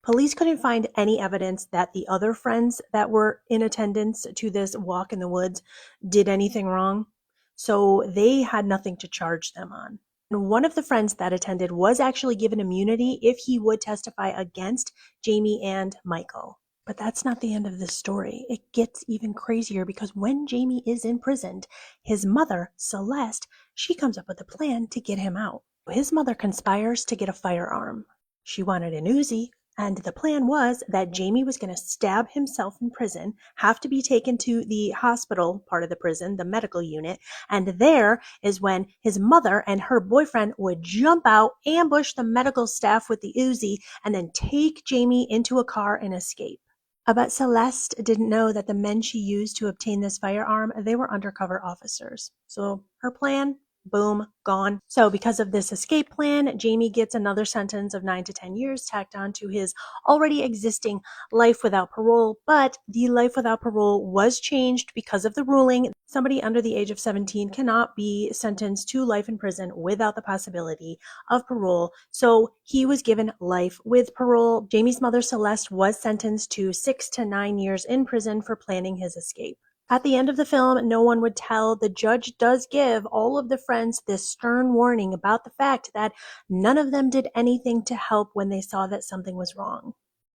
Police couldn't find any evidence that the other friends that were in attendance to this walk in the woods did anything wrong, so they had nothing to charge them on. And one of the friends that attended was actually given immunity if he would testify against Jamie and Michael. But that's not the end of this story. It gets even crazier, because when Jamie is imprisoned, his mother, Celeste, she comes up with a plan to get him out. His mother conspires to get a firearm. She wanted an Uzi, and the plan was that Jamie was going to stab himself in prison, have to be taken to the hospital part of the prison, the medical unit, and there is when his mother and her boyfriend would jump out, ambush the medical staff with the Uzi, and then take Jamie into a car and escape. But Celeste didn't know that the men she used to obtain this firearm, they were undercover officers. So her plan, boom, gone. So because of this escape plan, Jamie gets another sentence of 9 to 10 years tacked on to his already existing life without parole. But the life without parole was changed because of the ruling. Somebody under the age of 17 cannot be sentenced to life in prison without the possibility of parole. So he was given life with parole. Jamie's mother, Celeste, was sentenced to 6 to 9 years in prison for planning his escape. At the end of the film, no one would tell, the judge does give all of the friends this stern warning about the fact that none of them did anything to help when they saw that something was wrong.